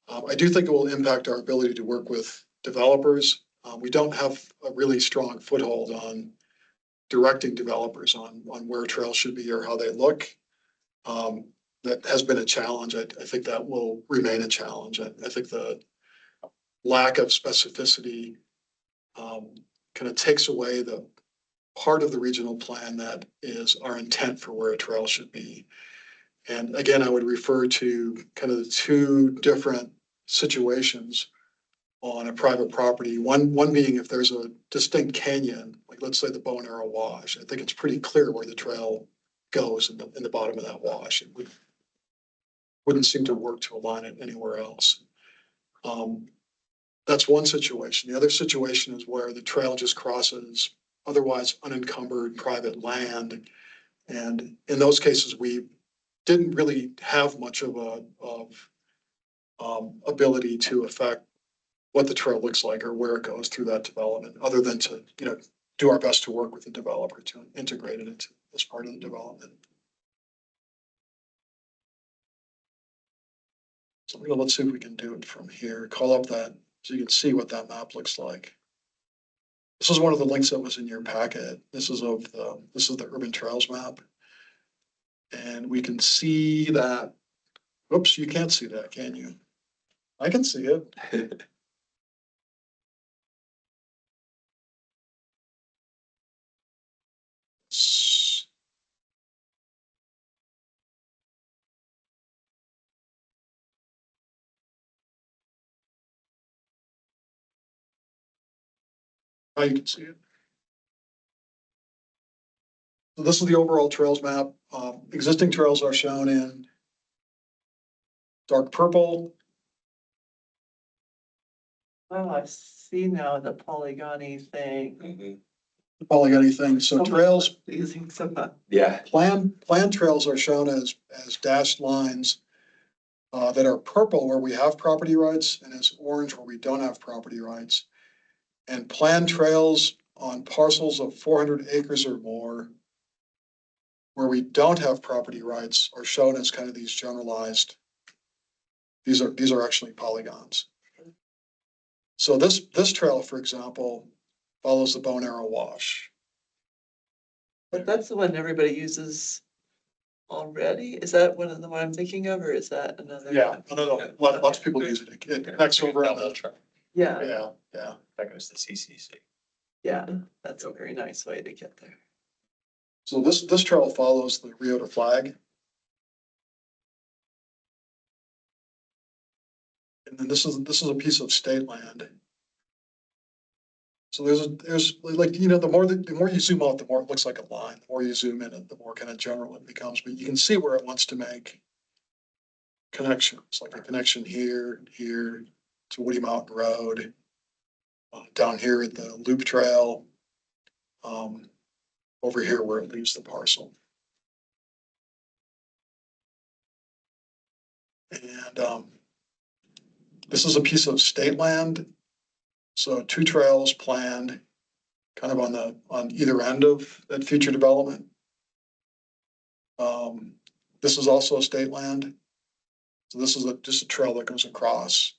S3: I do think it will impact our ability to work with developers. We don't have a really strong foothold on directing developers on where trails should be or how they look. That has been a challenge. I think that will remain a challenge. I think the lack of specificity kind of takes away the part of the regional plan that is our intent for where a trail should be. And again, I would refer to kind of the two different situations on a private property. One being if there's a distinct canyon, like let's say the Bow and Arrow Wash. I think it's pretty clear where the trail goes in the bottom of that wash. It wouldn't seem to work to align it anywhere else. That's one situation. The other situation is where the trail just crosses otherwise unencumbered private land. And in those cases, we didn't really have much of ability to affect what the trail looks like or where it goes through that development, other than to, do our best to work with the developer to integrate it into as part of the development. So let's see if we can do it from here. Call up that so you can see what that map looks like. This is one of the links that was in your packet. This is the urban trails map. And we can see that, oops, you can't see that, can you? I can see it. Oh, you can see it. So this is the overall trails map. Existing trails are shown in dark purple.
S2: Oh, I see now the polygony thing.
S3: The polygony thing. So trails,
S2: Using some,
S1: Yeah.
S3: planned trails are shown as dashed lines that are purple where we have property rights and as orange where we don't have property rights. And planned trails on parcels of 400 acres or more where we don't have property rights are shown as kind of these generalized. These are actually polygons. So this trail, for example, follows the Bow and Arrow Wash.
S2: but that's the one everybody uses already? Is that one of the one I'm thinking of, or is that another?
S3: Yeah, no. Lots of people use it. It connects over on the.
S2: Yeah,
S3: Yeah.
S1: That goes to CCC.
S2: yeah, that's a very nice way to get there.
S3: So this trail follows the Rio to Flag. And then this is a piece of state land. So there's like, you know, the more you zoom out, the more it looks like a line. The more you zoom in, the more kind of general it becomes. But you can see where it wants to make connections, like a connection here, here to Woody Mountain Road, down here at the Loop Trail, over here where it leaves the parcel. And this is a piece of state land. So 2 trails planned kind of on either end of that future development. This is also state land. So this is just a trail that goes across.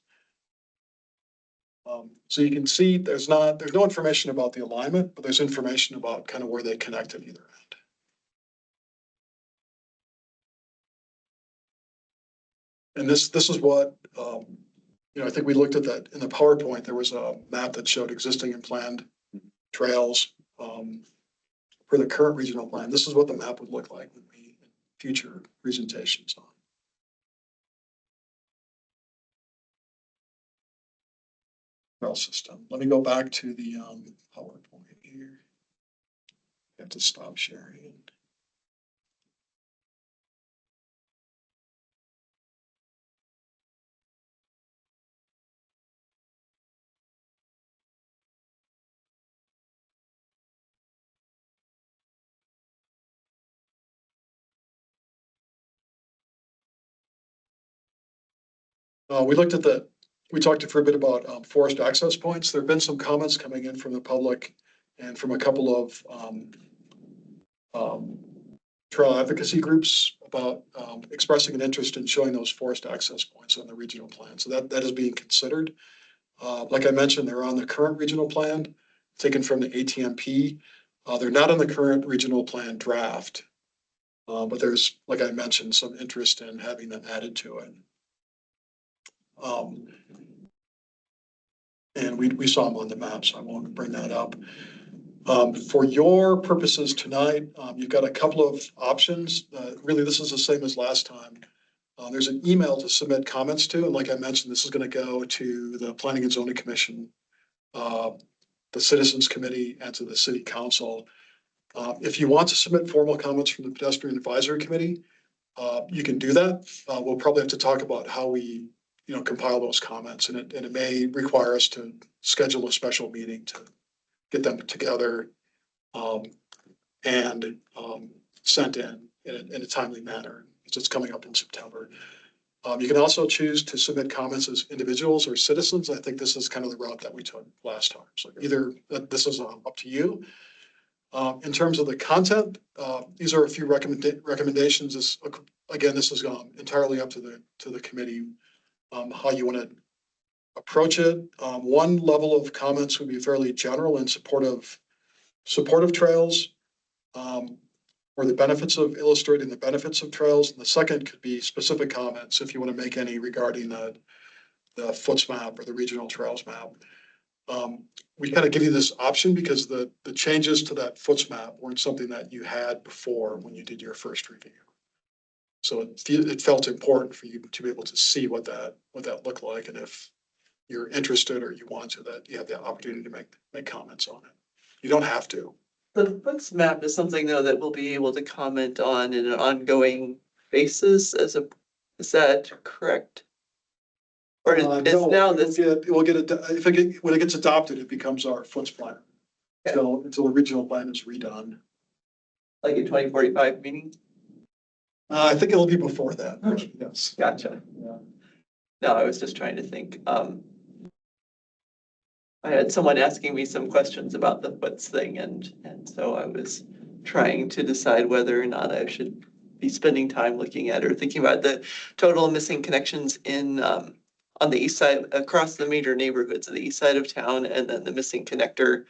S3: So you can see there's no information about the alignment, but there's information about kind of where they connect at either end. And this is what, you know, I think we looked at that in the PowerPoint. There was a map that showed existing and planned trails for the current regional plan. This is what the map would look like in future presentations on. Trail system. Let me go back to the PowerPoint here. I have to stop sharing. We talked for a bit about forest access points. There have been some comments coming in from the public and from a couple of trail advocacy groups about expressing an interest in showing those forest access points on the regional plan. So that is being considered. Like I mentioned, they're on the current regional plan, taken from the ATMP. They're not on the current regional plan draft, but there's, like I mentioned, some interest in having them added to it. And we saw them on the map, so I won't bring that up. For your purposes tonight, you've got a couple of options. Really, this is the same as last time. There's an email to submit comments to, and like I mentioned, this is going to go to the Planning and Zoning Commission, the Citizens Committee, and to the City Council. If you want to submit formal comments from the Pedestrian Advisory Committee, you can do that. We'll probably have to talk about how we, you know, compile those comments, and it may require us to schedule a special meeting to get them together and sent in a timely manner. It's just coming up in September. You can also choose to submit comments as individuals or citizens. I think this is kind of the route that we took last time. So either this is up to you. In terms of the content, these are a few recommendations. Again, this is entirely up to the committee, how you want to approach it. One level of comments would be fairly general and supportive trails, or the benefits of illustrating the benefits of trails. And the second could be specific comments if you want to make any regarding the foots map or the regional trails map. We kind of give you this option because the changes to that foots map weren't something that you had before when you did your first review. So it felt important for you to be able to see what that looked like, and if you're interested or you want to, that you have the opportunity to make comments on it. You don't have to.
S2: The foots map is something though that we'll be able to comment on in an ongoing basis is that correct? Or is
S3: No,
S2: now this,
S3: when it gets adopted, it becomes our foots plan.
S2: Okay.
S3: Until the regional plan is redone.
S2: like in 2045 meeting?
S3: I think it'll be before that. Yes.
S2: Gotcha.
S3: Yeah.
S2: No, I was just trying to think. I had someone asking me some questions about the foots thing, and so I was trying to decide whether or not I should be spending time looking at or thinking about the total missing connections in on the east side, across the major neighborhoods of the east side of town, and then the missing connector,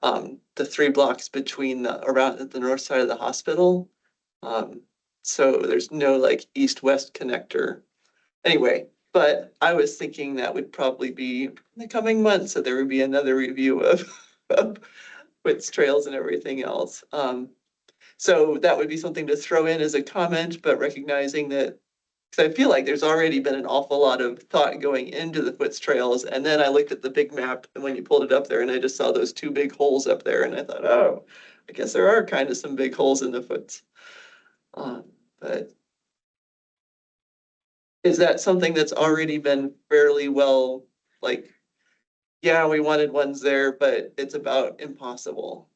S2: the 3 blocks between around the north side of the hospital. So there's no like east-west connector. Anyway, but I was thinking that would probably be in the coming months, so there would be another review of Wits trails and everything else. So that would be something to throw in as a comment, but recognizing that Cause I feel like there's already been an awful lot of thought going into the foots trails, and then I looked at the big map and when you pulled it up there and I just saw those two big holes up there and I thought, oh, I guess there are kind of some big holes in the foots. But is that something that's already been fairly well, like, yeah, we wanted ones there, but it's about impossible?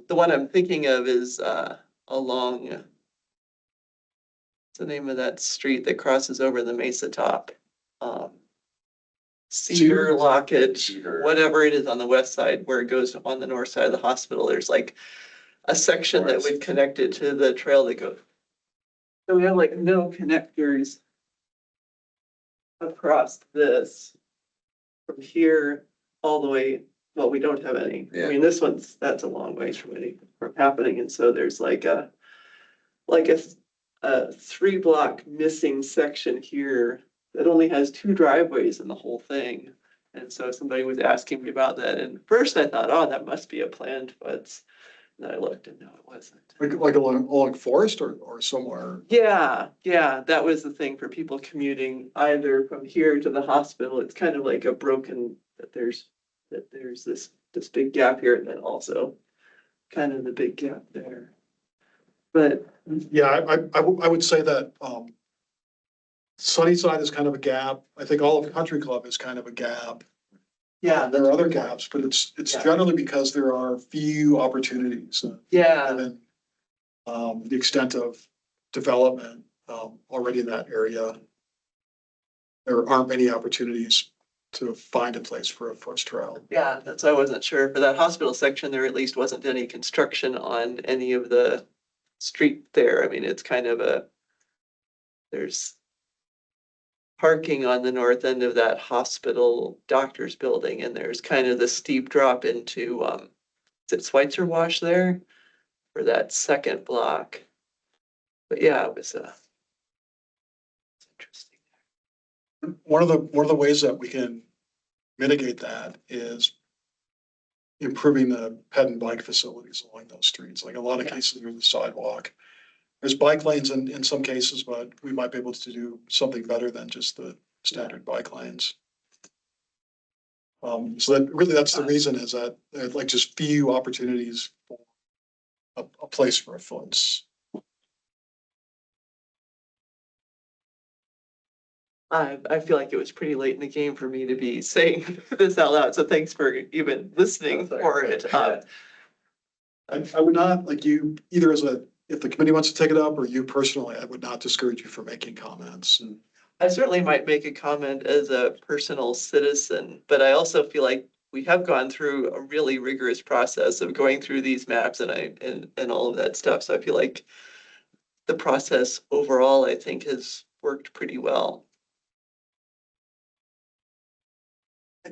S2: The one I'm thinking of is along, what's the name of that street that crosses over the Mesa Top? Cedar, Lockett, whatever it is on the west side where it goes on the north side of the hospital. There's like a section that would connect it to the trail that goes. So we have like no connectors across this from here all the way. Well, we don't have any. I mean, this one's, that's a long ways from happening. And so there's like a 3-block missing section here that only has 2 driveways in the whole thing. And so somebody was asking me about that. And first I thought, oh, that must be a planned foots. And then I looked and no, it wasn't.
S3: Like along Forest or somewhere?
S2: Yeah, that was the thing for people commuting either from here to the hospital. It's kind of like a broken, that there's this big gap here and then also kind of the big gap there. But
S3: Yeah, I would say that, Sunnyside is kind of a gap. I think all of Country Club is kind of a gap.
S2: yeah,
S3: There are other gaps, but it's
S2: Yeah.
S3: generally because there are few opportunities.
S2: yeah,
S3: Given, the extent of development, already in that area. There aren't many opportunities to find a place for a foots trail.
S2: yeah, that's why I wasn't sure. For that hospital section, there at least wasn't any construction on any of the street there. I mean, it's kind of there's parking on the north end of that hospital doctor's building, and there's kind of the steep drop into, is it Schweitzer Wash there? For that second block. But yeah, it was, it's interesting.
S3: One of the ways that we can mitigate that is improving the ped and bike facilities along those streets. Like a lot of cases, there's a sidewalk. There's bike lanes in some cases, but we might be able to do something better than just the standard bike lanes. So that really, that's the reason, is that like just few opportunities for a place for a foots.
S2: I feel like it was pretty late in the game for me to be saying this out loud, so thanks for even listening for it.
S3: I would not, like you, either if the committee wants to take it up or you personally, I would not discourage you from making comments. And
S2: I certainly might make a comment as a personal citizen, but I also feel like we have gone through a really rigorous process of going through these maps and all of that stuff. So I feel like the process overall, I think, has worked pretty well.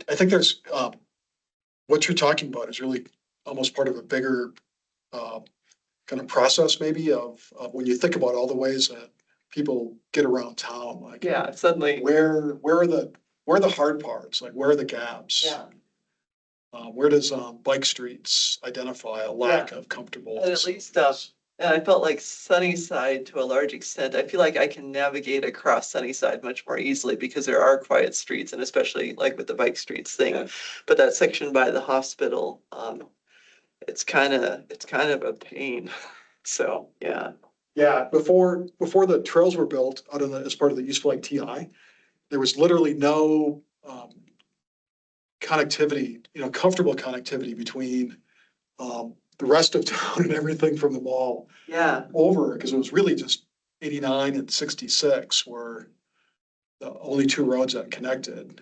S3: I think there's, what you're talking about is really almost part of a bigger, kind of process maybe of when you think about all the ways that people get around town, like.
S2: Yeah, suddenly.
S3: Where are the hard parts? Like, where are the gaps?
S2: Yeah.
S3: Where does, bike streets identify a lack of comfortable?
S2: And at least,
S3: facilities?
S2: and I felt like Sunnyside to a large extent, I feel like I can navigate across Sunnyside much more easily because there are quiet streets and especially like with the bike streets thing.
S3: Yeah.
S2: But that section by the hospital, it's kind of a pain. So, yeah.
S3: Yeah, before the trails were built out of as part of the useful like TI, there was literally no, connectivity, comfortable connectivity between, the rest of town and everything from the mall
S2: Yeah.
S3: over, because it was really just 89 and 66 were the only 2 roads that connected.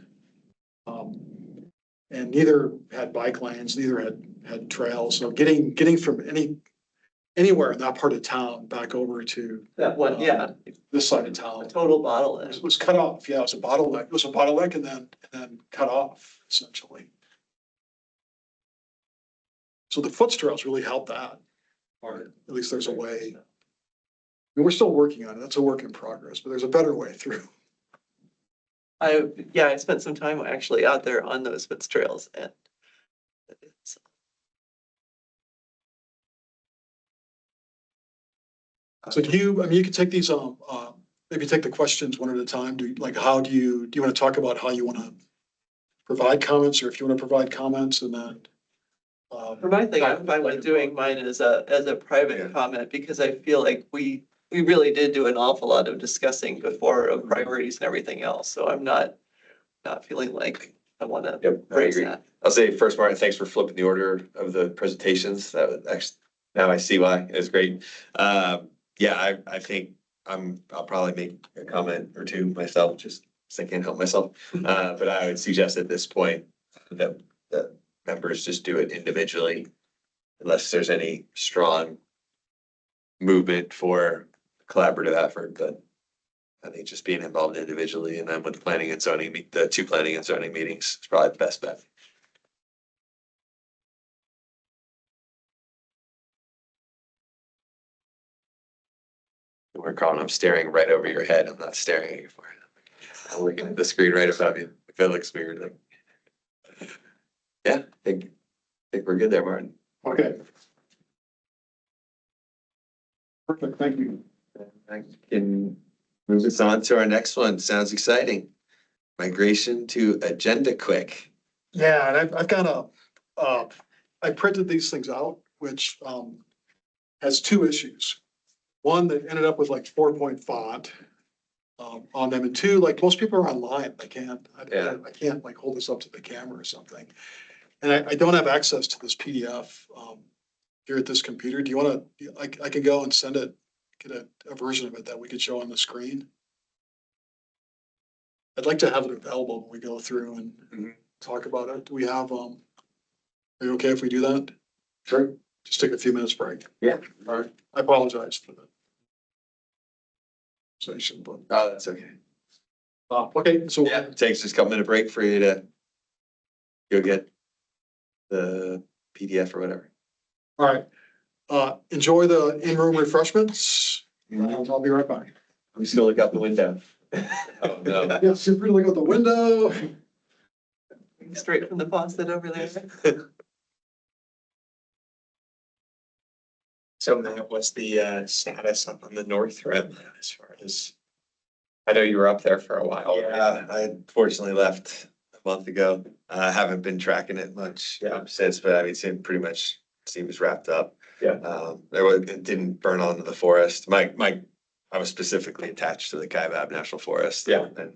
S3: And neither had bike lanes, neither had trails. So getting from anywhere in that part of town back over to
S2: That one, yeah,
S3: this side of
S2: a
S3: town
S2: total bottleneck.
S3: it was cut off. Yeah, it was a bottleneck. It was a bottleneck and then cut off essentially. So the foots trails really helped that part. At least there's a way. I mean, we're still working on it. That's a work in progress, but there's a better way through.
S2: I spent some time actually out there on those foots trails and it's,
S3: So you could take these maybe take the questions one at a time. How do you want to talk about how you want to provide comments, or if you want to provide comments and then?
S2: For my thing, I'm fine with doing mine as a private comment, because I feel like we really did do an awful lot of discussing before of priorities and everything else, so I'm not feeling like I want to
S1: Yep, I
S2: raise
S1: agree.
S2: that.
S1: I'll say first, Martin, thanks for flipping the order of the presentations. That was actually, now I see why. It was great. Yeah, I think I'll probably make a comment or two myself, just because I can't help myself. But I would suggest at this point that the members just do it individually, unless there's any strong movement for collaborative effort. But I think just being involved individually, and then with the planning and zoning, the two planning and zoning meetings is probably the best bet. We're calling, I'm staring right over your head. I'm not staring at your forehead. I'm looking at the screen right above you. If it looks weird, like. Yeah, I think we're good there, Martin.
S3: Okay. Perfect, thank you.
S1: I can move us on to our next one. Sounds exciting. Migration to Agenda Quick.
S3: Yeah, and I've got I printed these things out, which has two issues. One that ended up with like 4-point font on them, and two, like most people are online. I can't like hold this up to the camera or something. And I don't have access to this PDF here at this computer. Do you want to, I can go and send it, get a version of it that we could show on the screen. I'd like to have it available when we go through and talk about it. Do we have, are you okay if we do that?
S1: Sure.
S3: Just take a few minutes break.
S1: Yeah.
S3: All right. I apologize for that. Session, but,
S1: Oh, that's okay.
S3: okay, so.
S1: Yeah, it takes just a couple minute break for you to go get the PDF or whatever.
S3: All right. Enjoy the in-room refreshments. I'll be right back.
S1: I'm just gonna look out the window. Oh, no.
S3: Yeah, feel free to look out the window.
S2: Straight from the faucet over there.
S5: So Matt, what's the status on the North Rim as far as, I know you were up there for a while.
S1: Yeah, I unfortunately left a month ago. I haven't been tracking it much since, but I mean, it pretty much seems wrapped up.
S5: Yeah.
S1: It didn't burn onto the forest. I was specifically attached to the Kaibab National Forest.
S5: Yeah.
S1: And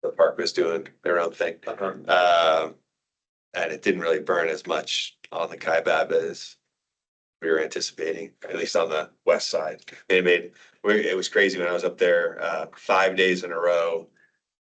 S1: the park was doing their own thing. And it didn't really burn as much on the Kaibab as we were anticipating, at least on the west side. It was crazy when I was up there, 5 days in a row.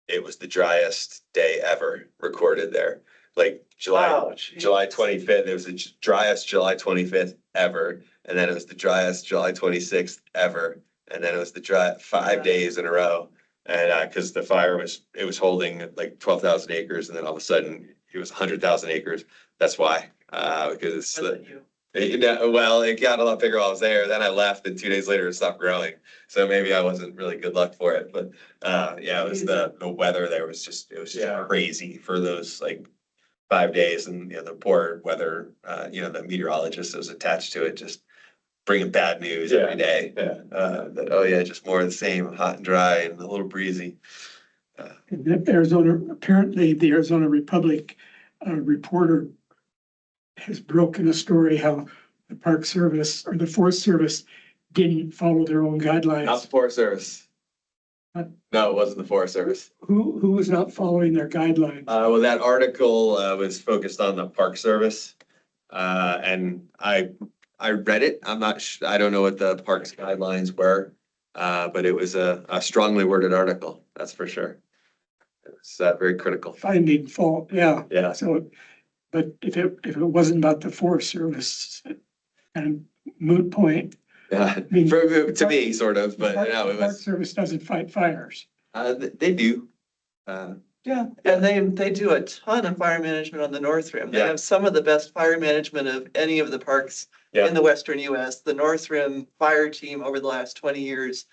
S1: It was the driest day ever recorded there. Like
S2: Wow,
S1: July 25th, it was the driest July 25th ever. And then it was the driest July 26th ever. And then it was the 5 days in a row. And cause the fire it was holding like 12,000 acres, and then all of a sudden it was 100,000 acres. That's why, because it's well, it got a lot bigger while I was there. Then I left, and 2 days later it stopped growing. So maybe I wasn't really good luck for it. But yeah, it was the weather there was just crazy for those like 5 days, and the poor weather, the meteorologist that was attached to it just bringing bad news every day. That just more of the same, hot and dry and a little breezy.
S4: Arizona, apparently the Arizona Republic reporter has broken a story how the Park Service or the Forest Service didn't follow their own
S1: Not
S4: guidelines.
S1: the Forest Service.
S4: What?
S1: No, it wasn't the Forest Service.
S4: Who was not following their guidelines?
S1: Well, that article was focused on the Park Service. And I read it. I don't know what the park's guidelines were. But it was a strongly worded article, that's for sure. It was very critical.
S4: Finding fault, yeah.
S1: Yeah.
S4: So, but if it wasn't about the Forest Service, and moot point.
S1: Yeah,
S4: mean,
S1: to me, sort of, but no, it
S4: The Park
S1: was,
S4: Service doesn't fight fires.
S1: they do.
S2: Yeah, and they do a ton of fire management on the North Rim. They
S1: Yeah.
S2: have some of the best fire management of any of the parks
S1: Yeah.
S2: in the Western US. The North Rim fire team over the last 20 years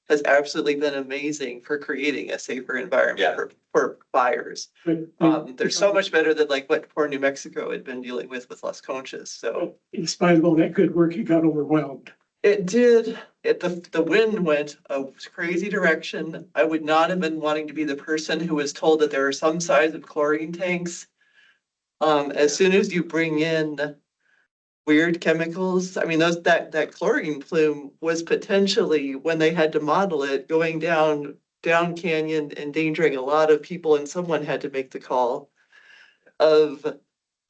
S2: has absolutely been amazing for creating a safer
S1: Yeah.
S2: environment for fires.
S4: But
S2: They're so much better than like what poor New Mexico had been dealing with Las Conchas. So
S4: in spite of all that good work, it got overwhelmed.
S2: It did, the wind went a crazy direction. I would not have been wanting to be the person who was told that there are some size of chlorine tanks. As soon as you bring in weird chemicals, I mean, that chlorine plume was potentially, when they had to model it, going down canyon, endangering a lot of people, and someone had to make the call of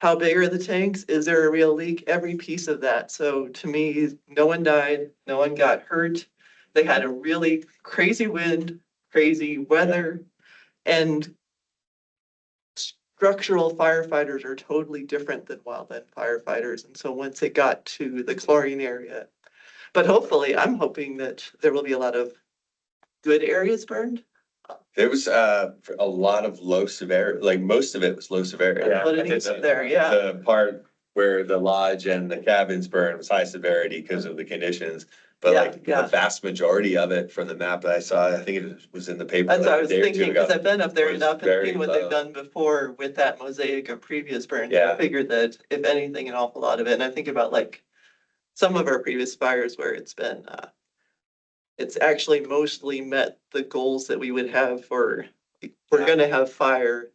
S2: how big are the tanks? Is there a real leak? Every piece of that. So to me, no one died, no one got hurt. They had a really crazy wind, crazy weather, and structural firefighters are totally different than wildland firefighters. And so once it got to the chlorine area, but hopefully, I'm hoping that there will be a lot of good areas burned.
S1: There was a lot of low severity, like most of it was low severity.
S5: Yeah.
S2: But it needs
S1: The-
S2: there, yeah.
S1: The part where the lodge and the cabins burned was high severity because of the conditions. But
S2: Yeah,
S1: like
S2: yeah.
S1: the vast majority of it from the map that I saw, I think it was in the paper.
S2: That's what
S1: like
S2: I
S1: a
S2: was
S1: day or two
S2: thinking, because
S1: ago.
S2: I've been up there
S1: was
S2: enough and
S1: very
S2: seen what
S1: low.
S2: they've done before with that mosaic of previous burns. I
S1: Yeah.
S2: figured that if anything, an awful lot of it, and I think about like some of our previous fires where it's been, it's actually mostly met the goals that we would have for, we're
S1: Yeah.
S2: gonna have fire.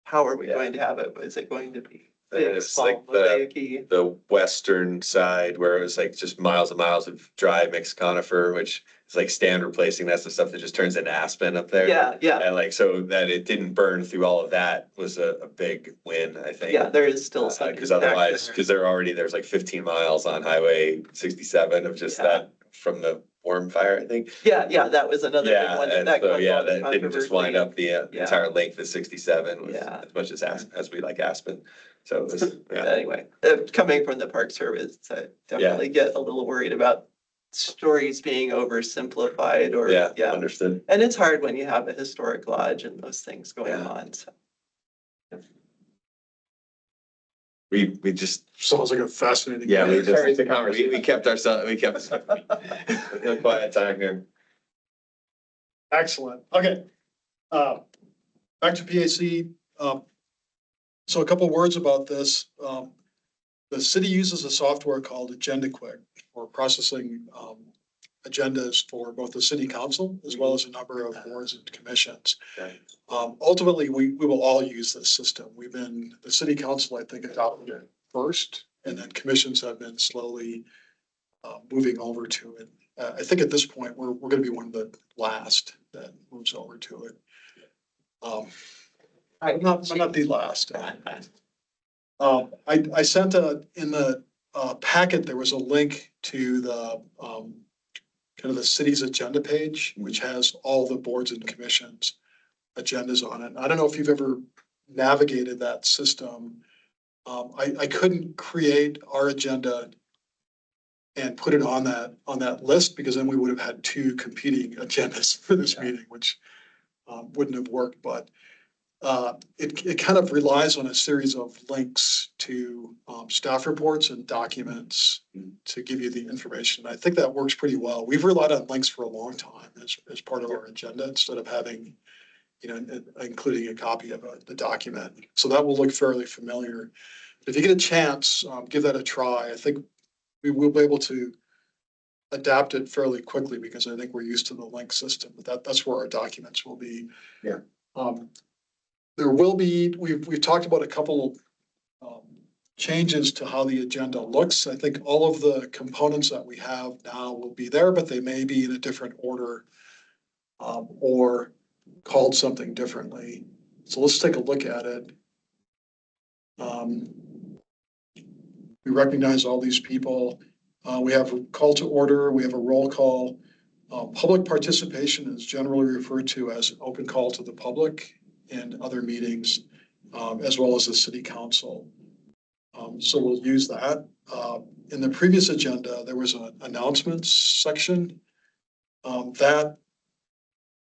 S2: How are we
S1: Yeah.
S2: going to have it? Is it going to be
S1: And
S2: big,
S1: it's
S2: small,
S1: like
S2: mosaic-y?
S1: the western side where it was like just miles and miles of dry mixed conifer, which is like stand replacing. That's the stuff that just turns into aspen up there.
S2: Yeah, yeah,
S1: And like, so that it didn't burn through all of that was a big win, I think.
S2: yeah, there is still some.
S1: Cause
S2: impact
S1: otherwise,
S2: there.
S1: cause there's like 15 miles on Highway 67 of just
S2: Yeah.
S1: that from the worm fire, I think.
S2: Yeah, yeah, that was another big
S1: Yeah,
S2: one.
S1: and
S2: That
S1: so,
S2: caused
S1: yeah,
S2: all the
S1: that didn't just wind
S2: controversy.
S1: up the
S2: Yeah.
S1: entire length of 67 was
S2: Yeah.
S1: as much as we like Aspen. So it was,
S2: But
S1: yeah,
S2: anyway, coming from the Park Service, I definitely get a little worried about stories being oversimplified or,
S1: yeah,
S2: yeah.
S1: understood.
S2: And it's hard when you have a historic lodge and those things going
S1: Yeah.
S2: on, so.
S1: We just,
S3: Sounds like a fascinating.
S1: yeah, we
S5: Sorry,
S1: just,
S5: the conversation.
S1: we kept ourselves, we kept a quiet time here.
S3: Excellent. Okay. Back to PAC. So a couple words about this. The city uses a software called Agenda Quick for processing agendas for both the city council as well as a number of boards and commissions.
S1: Okay.
S3: Ultimately, we will all use this system. The city council, I think, adopted it first, and then commissions have been slowly moving over to it. I think at this point, we're going to be one of the last that moves over to it. I'm not the last. I sent in the packet, there was a link to the kind of the city's agenda page, which has all the boards and commissions agendas on it. I don't know if you've ever navigated that system. I couldn't create our agenda and put it on that list because then we would have had two competing agendas for this meeting, which wouldn't have worked. But it kind of relies on a series of links to staff reports and documents to give you the information. I think that works pretty well. We've relied on links for a long time as part of our agenda instead of having, including a copy of the document. So that will look fairly familiar. If you get a chance, give that a try. I think we will be able to adapt it fairly quickly because I think we're used to the link system, but that's where our documents will be.
S1: Yeah.
S3: There will be, we've talked about a couple changes to how the agenda looks. I think all of the components that we have now will be there, but they may be in a different order or called something differently. So let's take a look at it. We recognize all these people. We have a call to order. We have a roll call. Public participation is generally referred to as an open call to the public in other meetings, as well as the city council. So we'll use that. In the previous agenda, there was an announcements section. That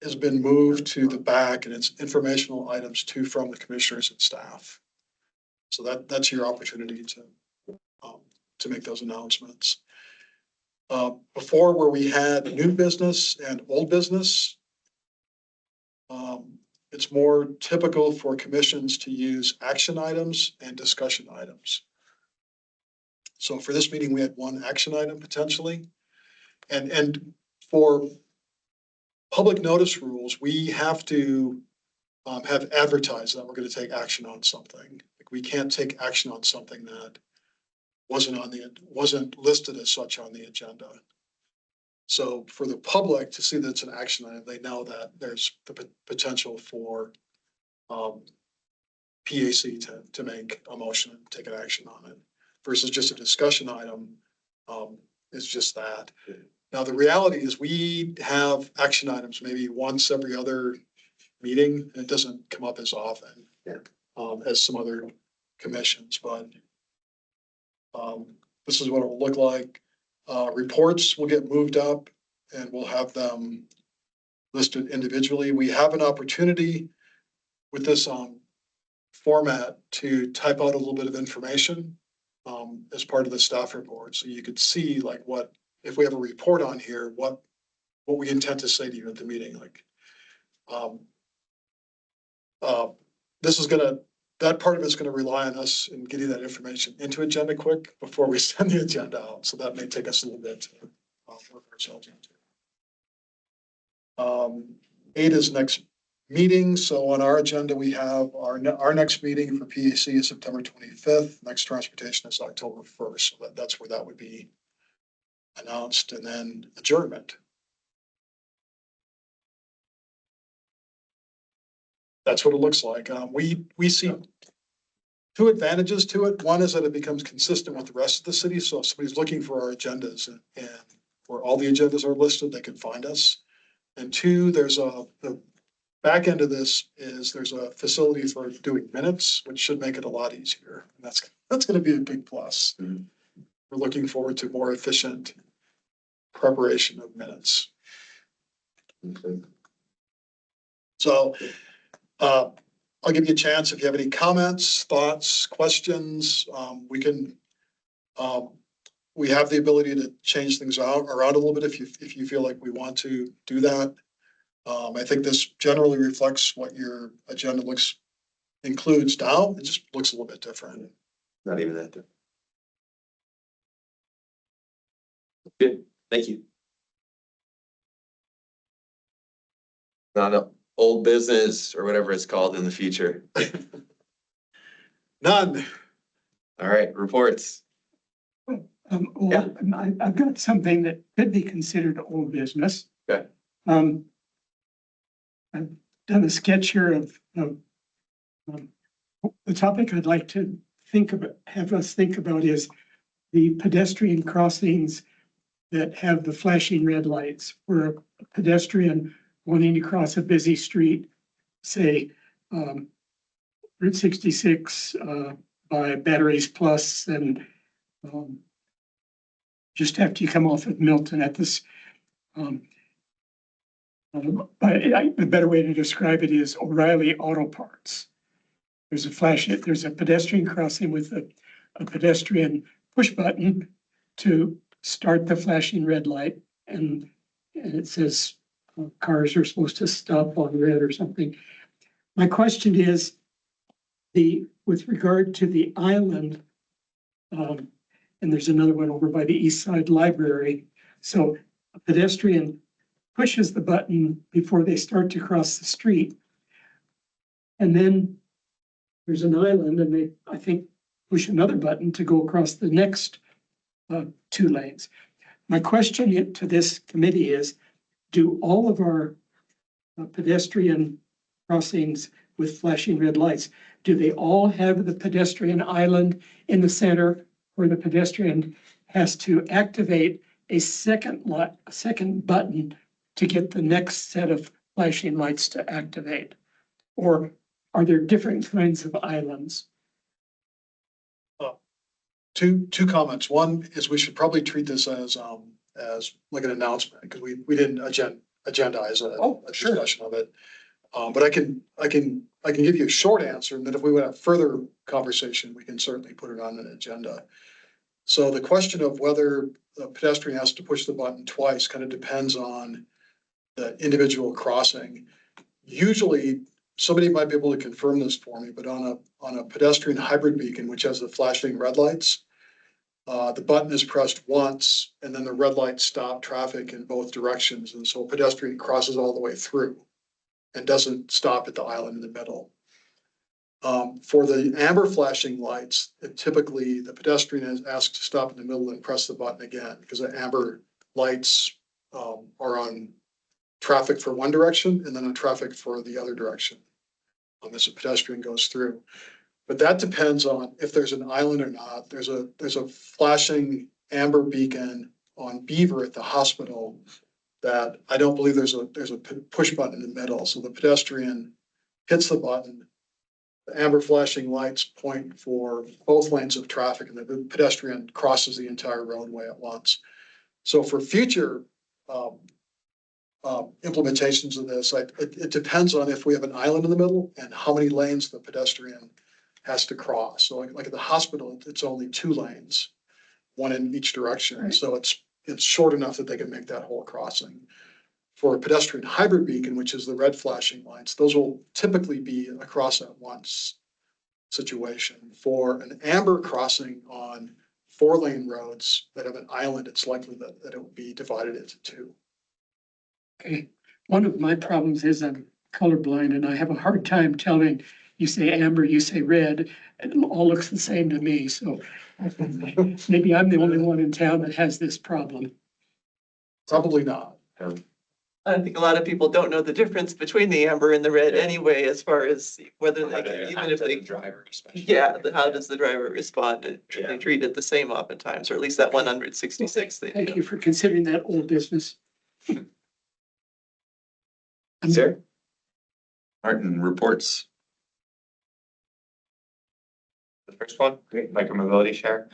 S3: has been moved to the back and it's informational items from the commissioners and staff. So that's your opportunity to make those announcements. Before, where we had new business and old business, it's more typical for commissions to use action items and discussion items. So for this meeting, we had one action item potentially. and for public notice rules, we have to have advertised that we're gonna take action on something. Like, we can't take action on something that wasn't listed as such on the agenda. So for the public to see that it's an action item, they know that there's the potential for PAC to make a motion and take an action on it versus just a discussion item. It's just that. Now, the reality is we have action items maybe once every other meeting. And it doesn't come up as often as some other commissions, but this is what it will look like. Reports will get moved up and we'll have them listed individually. We have an opportunity with this format to type out a little bit of information as part of the staff report. So you could see like what, if we have a report on here, what we intend to say to you at the meeting, like this is gonna, that part of it's gonna rely on us in getting that information into agenda quick before we send the agenda out. So that may take us a little bit to work ourselves into. 8 is next meeting. So on our agenda, we have our next meeting for PAC is September 25th. Next transportation is October 1st. So that's where that would be announced, and then adjournment. That's what it looks like. We see 2 advantages to it. One is that it becomes consistent with the rest of the city. So if somebody's looking for our agendas and where all the agendas are listed, they can find us. And 2, there's the back end of this is there's a facility for doing minutes, which should make it a lot easier. And that's going to be a big plus.
S1: Mhm.
S3: We're looking forward to more efficient preparation of minutes.
S1: Okay.
S3: So I'll give you a chance if you have any comments, thoughts, questions. We have the ability to change things around a little bit if you feel like we want to do that. I think this generally reflects what your agenda includes now. It just looks a little bit different.
S1: Not even that different. Good, thank you. Not an old business or whatever it's called in the future.
S3: None.
S1: All right, reports.
S4: Well, I've got something that could be considered old business.
S1: Okay.
S4: I've done a sketch here of the topic I'd like to have us think about is the pedestrian crossings that have the flashing red lights, where a pedestrian wanting to cross a busy street, say Route 66 by Batteries Plus and just after you come off of Milton at this. A better way to describe it is O'Reilly Auto Parts. There's a pedestrian crossing with a pedestrian push button to start the flashing red light, and it says cars are supposed to stop on red or something. My question is with regard to the island, and there's another one over by the East Side Library. So a pedestrian pushes the button before they start to cross the street. And then there's an island and they, I think, push another button to go across the next 2 lanes. My question to this committee is, do all of our pedestrian crossings with flashing red lights, do they all have the pedestrian island in the center where the pedestrian has to activate a second button to get the next set of flashing lights to activate? Or are there different kinds of islands?
S3: 2 comments. One is we should probably treat this as like an announcement because we didn't agendize a discussion of it. But I can give you a short answer, and then if we want a further conversation, we can certainly put it on an agenda. So the question of whether a pedestrian has to push the button twice kind of depends on the individual crossing. Usually, somebody might be able to confirm this for me, but on a pedestrian hybrid beacon, which has the flashing red lights, the button is pressed once and then the red light stop traffic in both directions. And so a pedestrian crosses all the way through and doesn't stop at the island in the middle. For the amber flashing lights, typically the pedestrian is asked to stop in the middle and press the button again because the amber lights are on traffic for one direction and then on traffic for the other direction as a pedestrian goes through. But that depends on if there's an island or not. There's a flashing amber beacon on Beaver at the hospital that I don't believe there's a push button in the middle. So the pedestrian hits the button. The amber flashing lights point for both lanes of traffic and the pedestrian crosses the entire roadway at once. So for future implementations of this, it depends on if we have an island in the middle and how many lanes the pedestrian has to cross. So like at the hospital, it's only 2 lanes, one in each direction.
S4: Right.
S3: So it's short enough that they can make that whole crossing. For a pedestrian hybrid beacon, which is the red flashing lights, those will typically be a cross at once situation. For an amber crossing on 4-lane roads that have an island, it's likely that it will be divided into 2.
S4: Okay, one of my problems is I'm colorblind and I have a hard time telling, you say amber, you say red, and it all looks the same to me, so maybe I'm the only one in town that has this problem.
S3: Probably not.
S2: I think a lot of people don't know the difference between the amber and the red anyway, as far as whether
S5: How
S2: they
S5: to-
S2: can,
S5: how
S2: even if
S5: to the
S2: they,
S5: driver especially.
S2: yeah, how does the driver respond? And
S5: Yeah.
S2: they treat it the same oftentimes, or at least that 166 they
S4: Thank
S2: do.
S4: you for considering that old business.
S1: Sir? Martin, reports.
S5: The first one, micromobility share.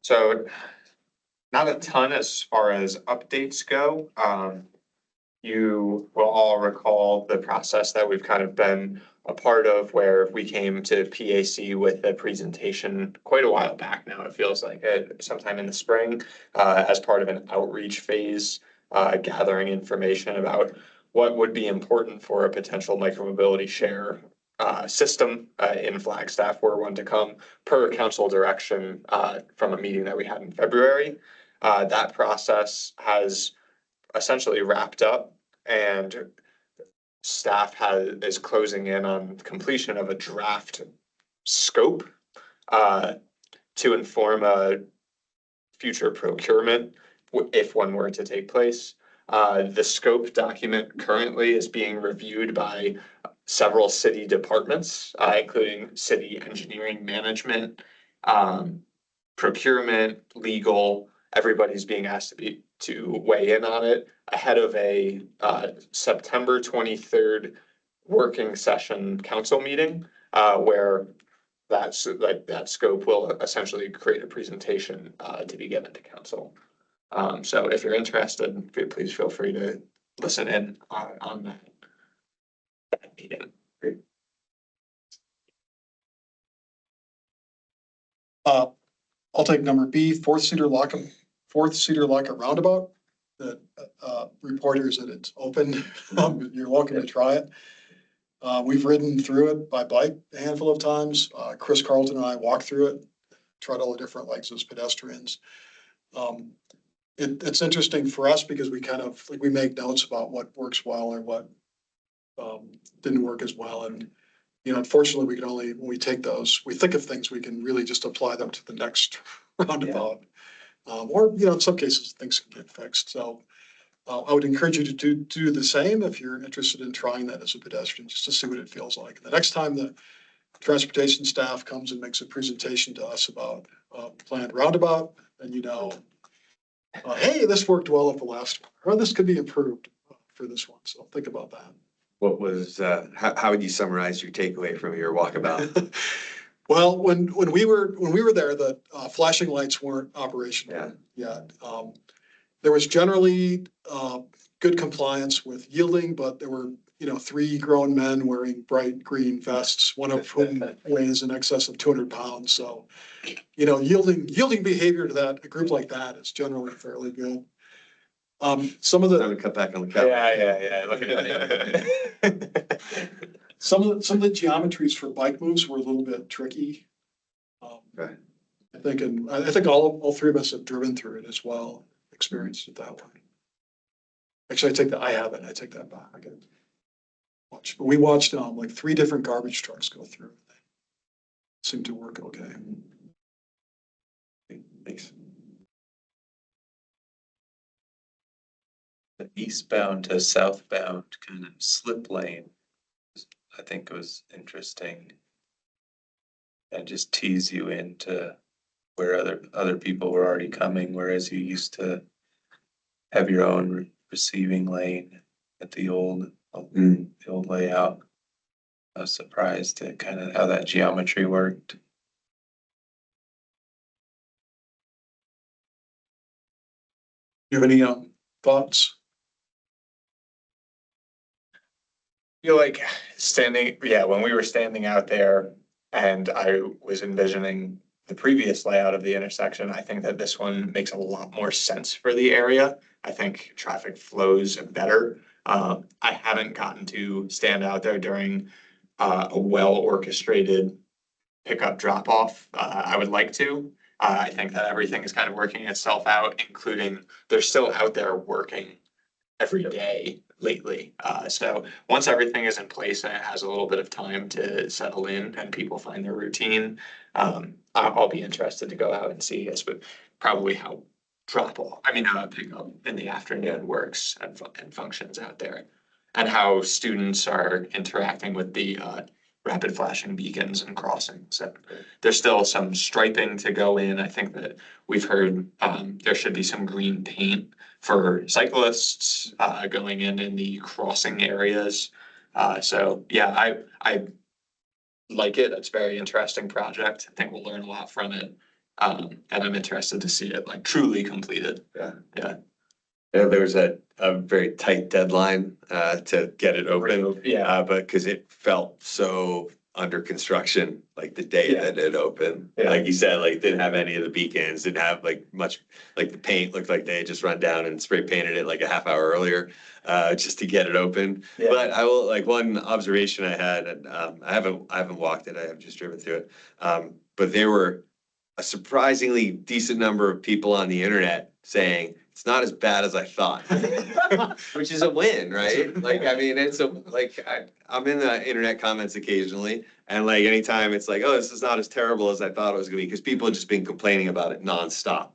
S5: So not a ton as far as updates go. You will all recall the process that we've kind of been a part of where we came to PAC with a presentation quite a while back now. It feels like sometime in the spring, as part of an outreach phase, gathering information about what would be important for a potential micromobility share system in Flagstaff were one to come per council direction from a meeting that we had in February. That process has essentially wrapped up and staff is closing in on completion of a draft scope to inform a future procurement if one were to take place. The scope document currently is being reviewed by several city departments, including city engineering management, procurement, legal. Everybody's being asked to weigh in on it ahead of a September 23rd working session council meeting, where that scope will essentially create a presentation to be given to council. So if you're interested, please feel free to listen in on that meeting.
S3: I'll take number B, fourth cedar locker roundabout. The reporters that it's open. You're welcome to try it. We've ridden through it by bike a handful of times. Chris Carlton and I walked through it, tried all the different legs as pedestrians. It's interesting for us because we kind of we make notes about what works well or what didn't work as well. And unfortunately, we can only, when we take those, we think of things, we can really just apply them to the next roundabout. Or, in some cases, things can get fixed. So I would encourage you to do the same if you're interested in trying that as a pedestrian, just to see what it feels like. The next time the transportation staff comes and makes a presentation to us about planned roundabout, then hey, this worked well at the last one, or this could be improved for this one. So think about that.
S1: What was, how would you summarize your takeaway from your walkabout?
S3: Well, when we were there, the flashing lights weren't operational yet. There was generally good compliance with yielding, but there were 3 grown men wearing bright green vests, one of whom weighs in excess of 200 pounds. So, yielding behavior to a group like that is generally fairly good. Some of
S1: Time
S3: the
S1: to cut back on the calories.
S5: Yeah. Look at it.
S3: some of the geometries for bike moves were a little bit tricky.
S1: Right.
S3: I think, and I think all three of us have driven through it as well, experienced it that way. Actually, I haven't, I take that back. But we watched, like 3 different garbage trucks go through. Seemed to work okay.
S1: Thanks.
S6: The eastbound to southbound kind of slip lane, I think was interesting. And just tease you into where other people were already coming, whereas you used to have your own receiving lane at the old layout. I was surprised at kind of how that geometry worked.
S3: You have any, thoughts?
S5: Feel like when we were standing out there and I was envisioning the previous layout of the intersection, I think that this one makes a lot more sense for the area. I think traffic flows better. I haven't gotten to stand out there during a well orchestrated pickup drop off. I would like to. I think that everything is kind of working itself out, including they're still out there working every day lately. So once everything is in place and it has a little bit of time to settle in and people find their routine, I'll be interested to go out and see probably how pickup in the afternoon works and functions out there, and how students are interacting with the rapid flashing beacons and crossings. And there's still some striping to go in. I think that we've heard there should be some green paint for cyclists going in the crossing areas. So yeah, I like it. It's a very interesting project. I think we'll learn a lot from it. And I'm interested to see it like truly completed.
S1: Yeah.
S5: Yeah.
S1: Yeah, there was a very tight deadline to get it open.
S5: Yeah.
S1: But because it felt so under construction, like the day
S5: Yeah.
S1: that it opened.
S5: Yeah.
S1: Like you said, like didn't have any of the beacons, didn't have like much, like the paint looked like they had just run down and spray painted it like a half hour earlier, just to get it open.
S5: Yeah.
S1: But I will, like one observation I had, and I haven't walked it, I have just driven through it. But there were a surprisingly decent number of people on the internet saying it's not as bad as I thought, which is a win, right? Like, I mean, I'm in the internet comments occasionally, and like anytime it's like, oh, this is not as terrible as I thought it was gonna be, because people have just been complaining about it nonstop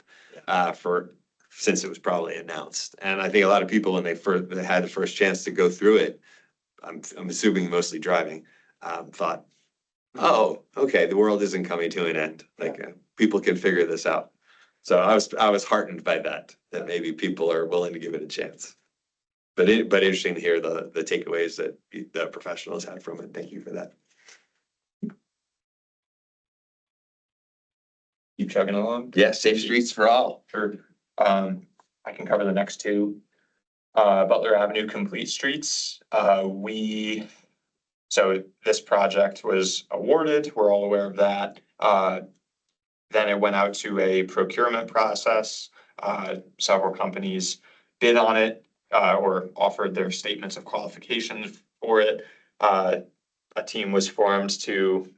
S1: since it was probably announced. And I think a lot of people, when they had the first chance to go through it, I'm assuming mostly driving, thought, oh, okay, the world isn't coming to an end. Like people can figure this out. So I was heartened by that maybe people are willing to give it a chance. But interesting to hear the takeaways that the professionals had from it. Thank you for that.
S5: Keep chugging along.
S1: Yeah, safe streets for all.
S5: Sure. I can cover the next two. Butler Avenue Complete Streets. So this project was awarded, we're all aware of that. Then it went out to a procurement process. Several companies bid on it, or offered their statements of qualifications for it. A team was formed to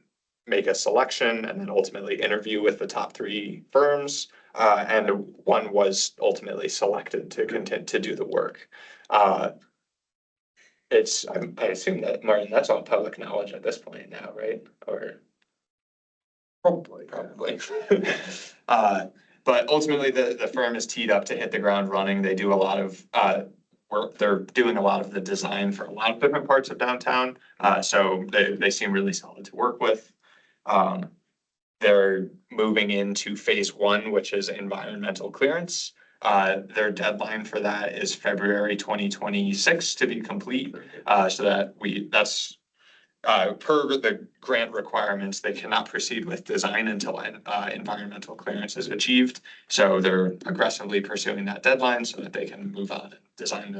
S5: make a selection and then ultimately interview with the top 3 firms. And one was ultimately selected to do the work. I assume that, Martin, that's all public knowledge at this point now, right? Or
S3: Probably.
S5: But ultimately, the firm is teed up to hit the ground running. They do a lot of work. They're doing a lot of the design for a lot of different parts of downtown. So they seem really solid to work with. They're moving into phase 1, which is environmental clearance. Their deadline for that is February 2026 to be complete. So that's per the grant requirements, they cannot proceed with design until environmental clearance is achieved. So they're aggressively pursuing that deadline so that they can move on and design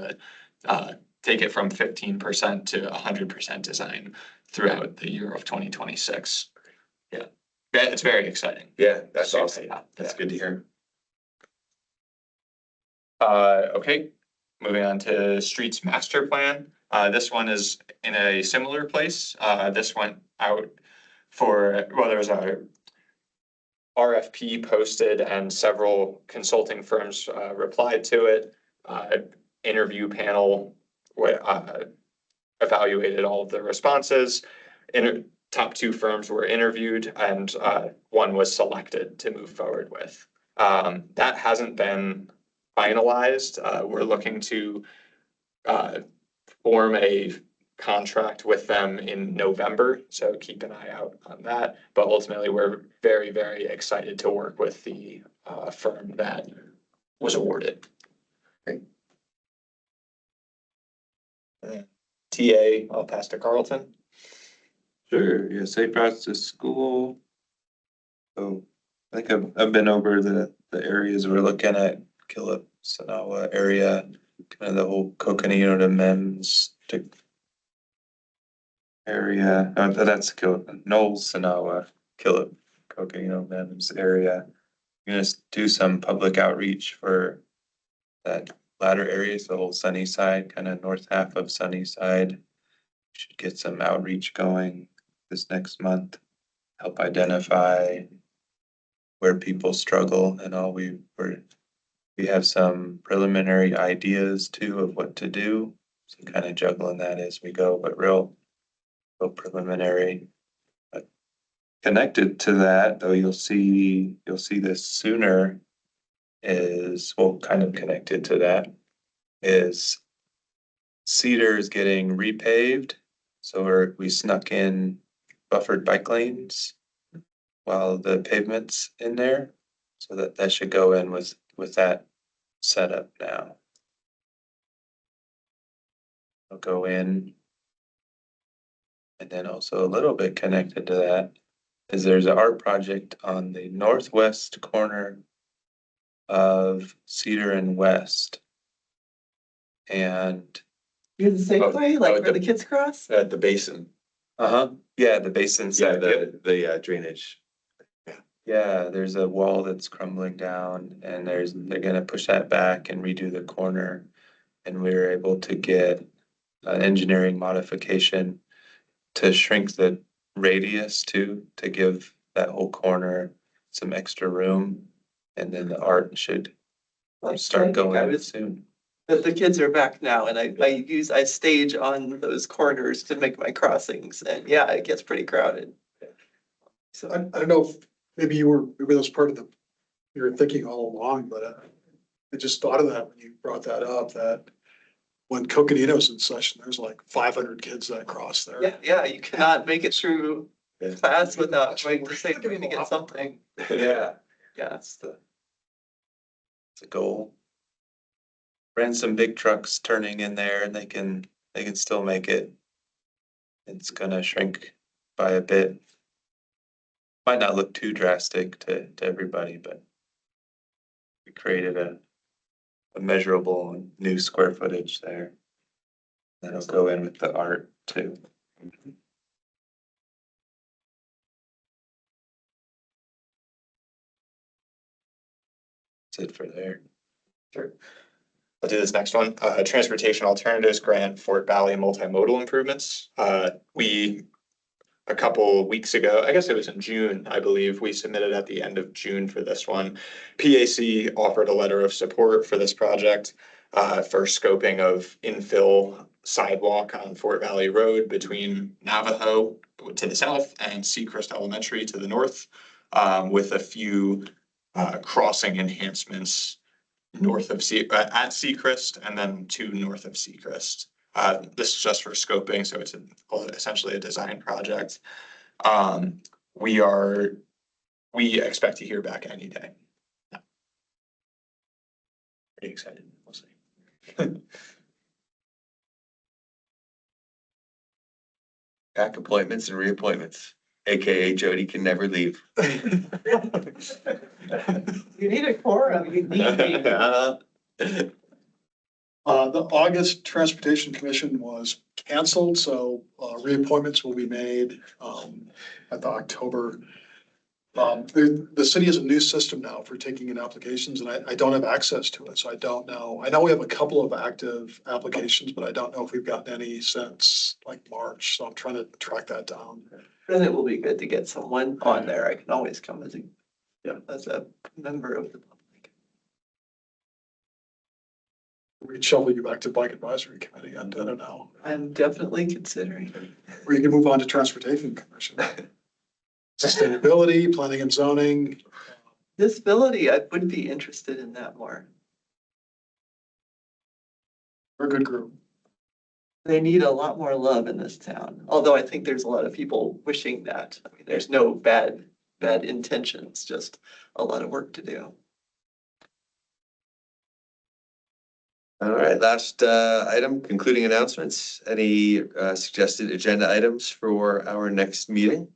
S5: take it from 15% to 100% design throughout the year of 2026. Yeah, it's very exciting.
S1: Yeah, that's awesome.
S5: Yeah.
S1: That's good to hear.
S5: Okay, moving on to streets master plan. This one is in a similar place. This went out there was a RFP posted and several consulting firms replied to it. Interview panel evaluated all of the responses. Top two firms were interviewed and one was selected to move forward with. That hasn't been finalized. We're looking to form a contract with them in November, so keep an eye out on that. But ultimately, we're very, very excited to work with the firm that was awarded. TA, I'll pass to Carlton.
S6: Sure, yeah, safe routes to school. So I think I've been over the areas we're looking at, Killip, Sonawa area, kind of the whole Coconino to Men's to area, that's Knowles, Sonawa, Killip, Coconino, Men's area. We're gonna do some public outreach for that latter areas, the whole Sunnyside, kind of north half of Sunnyside. Should get some outreach going this next month, help identify where people struggle and all. We have some preliminary ideas too of what to do. So kind of juggling that as we go, but real preliminary. Connected to that, though, you'll see this sooner is, well, kind of connected to that is Cedar is getting repaved. So we snuck in buffered bike lanes while the pavement's in there. So that should go in with that setup now. I'll go in. And then also a little bit connected to that is there's an art project on the northwest corner of Cedar and West. And
S2: You're the same way, like where the kids cross?
S1: At the basin,
S6: yeah, the basin
S1: yeah,
S6: side.
S1: the drainage.
S6: Yeah, there's a wall that's crumbling down and they're gonna push that back and redo the corner. And we were able to get an engineering modification to shrink the radius to give that whole corner some extra room. And then the art should start going soon.
S2: The kids are back now and I stage on those corners to make my crossings and yeah, it gets pretty crowded. So
S3: I don't know if maybe maybe that was part of you were thinking all along, but I just thought of that when you brought that up, that when Coconino's in session, there's like 500 kids that cross there.
S2: yeah, you cannot make it through
S1: Yeah.
S2: class without going to say, going to get something.
S6: Yeah,
S2: Yeah.
S6: that's the goal. Ran some big trucks turning in there and they can still make it. It's gonna shrink by a bit. Might not look too drastic to everybody, but we created a measurable new square footage there. That'll go in with the art too. That's it for there.
S5: Sure. I'll do this next one. Transportation Alternatives Grant, Fort Valley Multimodal Improvements. A couple weeks ago, I guess it was in June, I believe, we submitted at the end of June for this one. PAC offered a letter of support for this project for scoping of infill sidewalk on Fort Valley Road between Navajo to the south and Seacrest Elementary to the north, with a few crossing enhancements north of at Seacrest and then two north of Seacrest. This is just for scoping, so it's essentially a design project. We expect to hear back any day. Yeah. Pretty excited, we'll see.
S1: Back appointments and reappointments, AKA Jody can never leave.
S2: You need a quorum, you need me.
S3: The August Transportation Commission was canceled, so reappointments will be made at the October. The city has a new system now for taking in applications, and I don't have access to it, so I don't know. I know we have a couple of active applications, but I don't know if we've gotten any since like March, so I'm trying to track that down.
S2: Then it will be good to get someone on there. I can always come as a
S3: Yeah.
S2: As a member of the public.
S3: We'd shuffle you back to Bike Advisory Committee. I don't know.
S2: I'm definitely considering.
S3: Or you can move on to Transportation Commission. Sustainability, planning and zoning.
S2: Disability, I would be interested in that more.
S3: We're a good group.
S2: They need a lot more love in this town, although I think there's a lot of people wishing that. I mean, there's no bad intentions, just a lot of work to do.
S1: All right, last item, concluding announcements. Any suggested agenda items for our next meeting?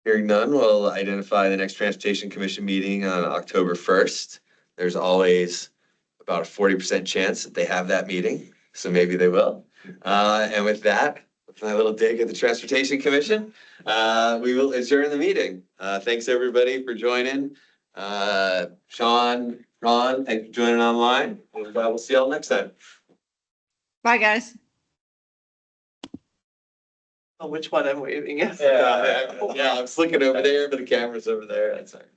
S1: Hearing none, we'll identify the next Transportation Commission meeting on October 1st. There's always about a 40% chance that they have that meeting, so maybe they will. And with that, with my little dig at the Transportation Commission, we will adjourn the meeting. Thanks, everybody, for joining. Sean, Ron, thanks for joining online. We'll see y'all next time.
S7: Bye, guys.
S2: Oh, which one I'm waving at?
S1: Yeah, I was looking over there, but the camera's over there. That's all right.